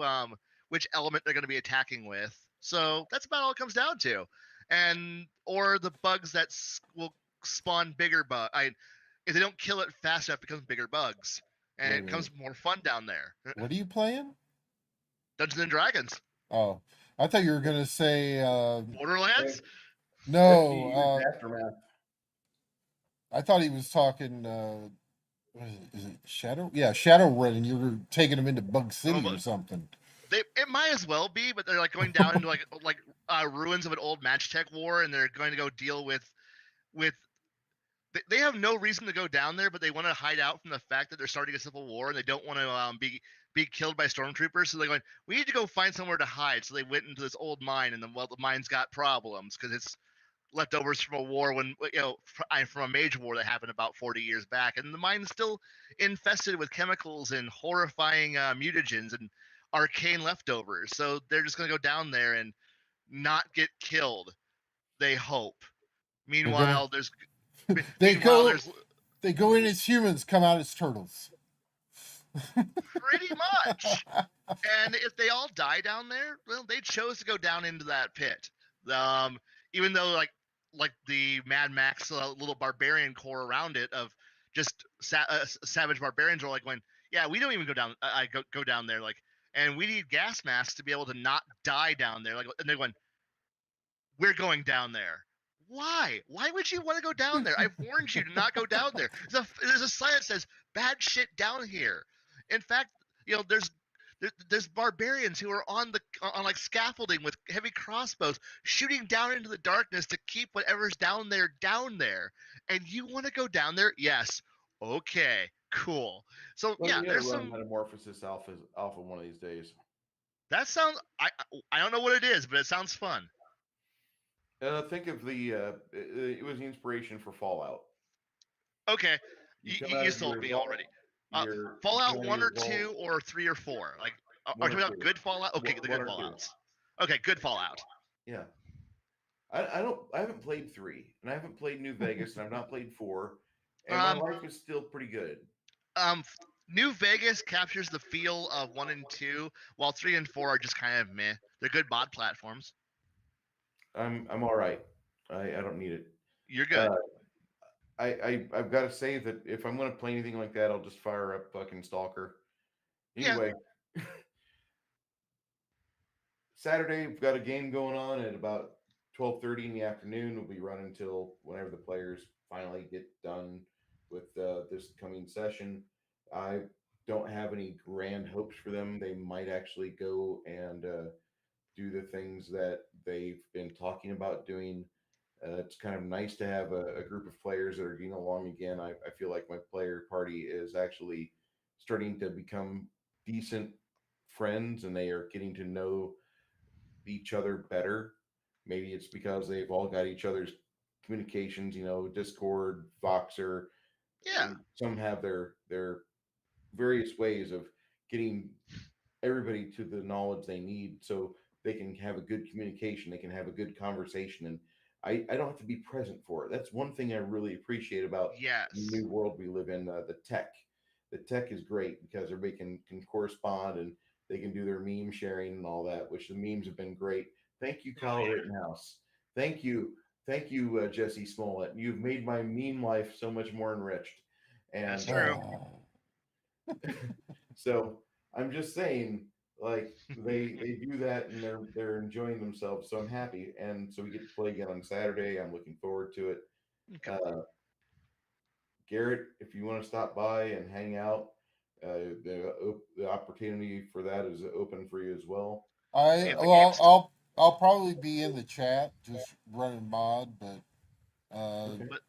element they're going to be attacking with. So that's about all it comes down to, and or the bugs that will spawn bigger bug. If they don't kill it fast enough, it becomes bigger bugs, and it becomes more fun down there. What are you playing? Dungeons and Dragons, Oh, I thought you were gonna say Borderlands. no. 50 years aftermath. I thought he was talking. What is it Shadow? Yeah, Shadowrun, and you were taking him into Bug City or something. It might as well be, but they're like going down into like ruins of an old Matchtech war, and they're going to go deal with they have no reason to go down there, but they want to hide out from the fact that they're starting a civil war and they don't want to be killed by stormtroopers. So they're going, we need to go find somewhere to hide. So they went into this old mine, and then the mine's got problems because it's leftovers from a war when from a major war that happened about 40 years back, and the mine's still infested with chemicals and horrifying mutagens and arcane leftovers. So they're just going to go down there and not get killed. They hope. Meanwhile, they go in as humans, come out as turtles. Pretty much. And if they all die down there, well, they chose to go down into that pit. Even though like the Mad Max little barbarian core around it of just savage barbarians are like going, yeah, we don't even go down. Go down there, like, and we need gas masks to be able to not die down there. Like, and they're going, we're going down there. Why? Why would you want to go down there? I've warned you to not go down there. There's a sign that says bad shit down here. In fact, there's barbarians who are on like scaffolding with heavy crossbows shooting down into the darkness to keep whatever's down there. And you want to go down there? Yes. Okay. Cool. So Well, there's some Metamorphosis Alpha one of these days. that sounds. I don't know what it is, but it sounds fun. Think of it was the inspiration for Fallout. Okay, you sold me already. Fallout 1 or 2 or 3 or 4. Like, are you talking about good Fallout? Okay, the good Fallouts. Okay, good Fallout. Yeah, I haven't played 3, and I haven't played New Vegas, and I've not played 4, and my life is still pretty good. New Vegas captures the feel of 1 and 2, while 3 and 4 are just kind of meh. They're good mod platforms. I'm all right. I don't need it. You're good. I've got to say that if I'm going to play anything like that, I'll just fire up fucking Stalker. Anyway, Saturday we've got a game going on at about 12:30 in the afternoon. We'll be running until whenever the players finally get done with this coming session. I don't have any grand hopes for them. They might actually go and do the things that they've been talking about doing. It's kind of nice to have a group of players that are getting along again. I feel like my player party is actually starting to become decent friends, and they are getting to know each other better. Maybe it's because they've all got each other's communications, Discord, Voxer. Yeah. Some have their various ways of getting everybody to the knowledge they need so they can have a good communication, they can have a good conversation, and I don't have to be present for it. That's one thing I really appreciate about the new world we live in. The tech is great because everybody can correspond, and they can do their meme sharing and all that, which the memes have been great. Thank you, Kyle Rittenhouse. Thank you, Jesse Smollett. You've made my meme life so much more enriched. And that's true. So I'm just saying, like, they do that, and they're enjoying themselves. So I'm happy, and so we get to play again on Saturday. I'm looking forward to it. Okay. Garrett, if you want to stop by and hang out, The opportunity for that is open for you as well. If the game's I'll probably be in the chat just running mod, but Okay. But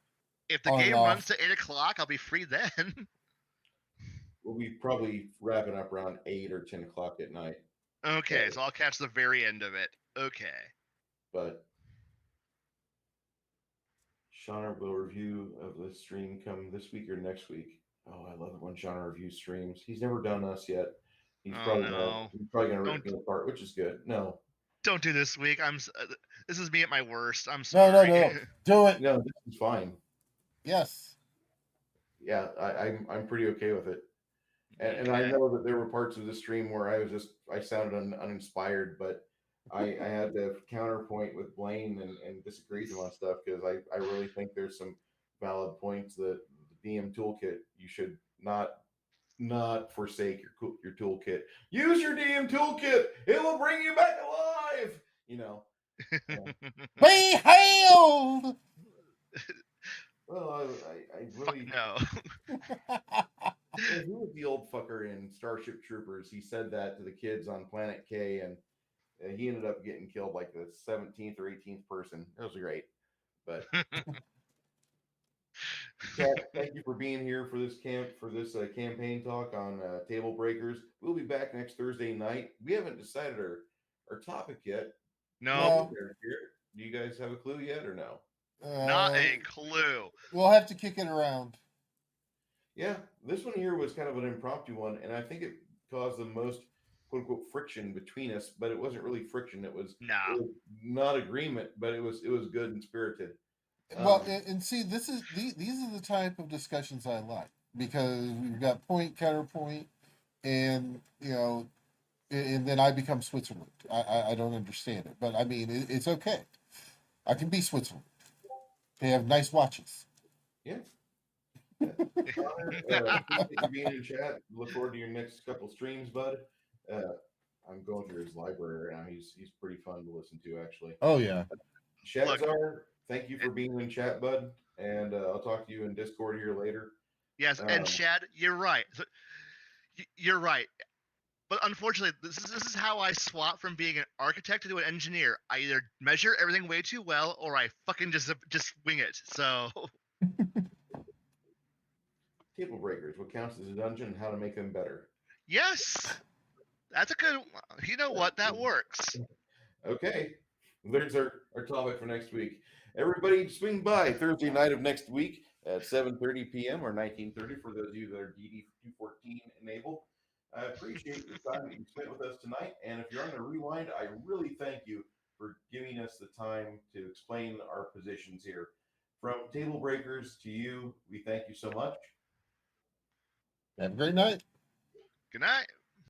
if the on and game runs off. to 8 o'clock, I'll be free then. We'll be probably wrapping up around 8 or 10 o'clock at night. Okay, so I'll catch the very end of it. Okay. But Shauna will review of the stream come this week or next week. Oh, I love it when Shauna reviews streams. He's never done us yet. He's Oh, probably no. he's probably gonna rip Don't- me apart, which is good. No, Don't do this week. This is me at my worst. I'm No, sorry. no. Do it. no, this is fine. Yes. Yeah, I'm pretty okay with it. And I Okay. know that there were parts of the stream where I sounded uninspired, but I had to counterpoint with Blaine and disagree with him on stuff because I really think there's some valid points that the DM toolkit you should not forsake your toolkit. Use your DM toolkit; it will bring you back alive. You know. Be hailed. Well, I really No. Who was the old fucker in Starship Troopers? He said that to the kids on Planet K, and he ended up getting killed like the 17th or 18th person. It was great. But Kat, thank you for being here for this campaign talk on Table Breakers. We'll be back next Thursday night. We haven't decided our topic yet. No. Do you guys have a clue yet or no? Not a clue. We'll have to kick it around. Yeah, this one here was kind of an impromptu one, and I think it caused the most "quote unquote" friction between us. But it wasn't really friction; it was not agreement, but it was good and spirited. Well, and see, these are the type of discussions I like because we've got point counterpoint, and and then I become Switzerland. I don't understand it, but I mean it's okay. I can be Switzerland. They have nice watches. Yeah. Appreciate you being in chat. Look forward to your next couple streams, bud. I'm going through his library right now. He's pretty fun to listen to, actually. Oh yeah. Shatzar, thank you for being in chat, bud. And I'll talk to you in Discord here later. Yes, and Shad, you're right. You're right. But unfortunately, this is how I swap from being an architect to an engineer. I either measure everything way too well, or I fucking just wing it. So. Table Breakers, what counts as a dungeon and how to make them better. Yes, that's a good. You know what? That works. Okay, there's our topic for next week. Everybody, swing by Thursday night of next week at 7:30 p.m. or 19:30 for those of you that are DD 214 enabled. I appreciate the time that you spent with us tonight, and if you're on the rewind, I really thank you for giving us the time to explain our positions here. From Table Breakers to you, we thank you so much. Have a great night. Good night.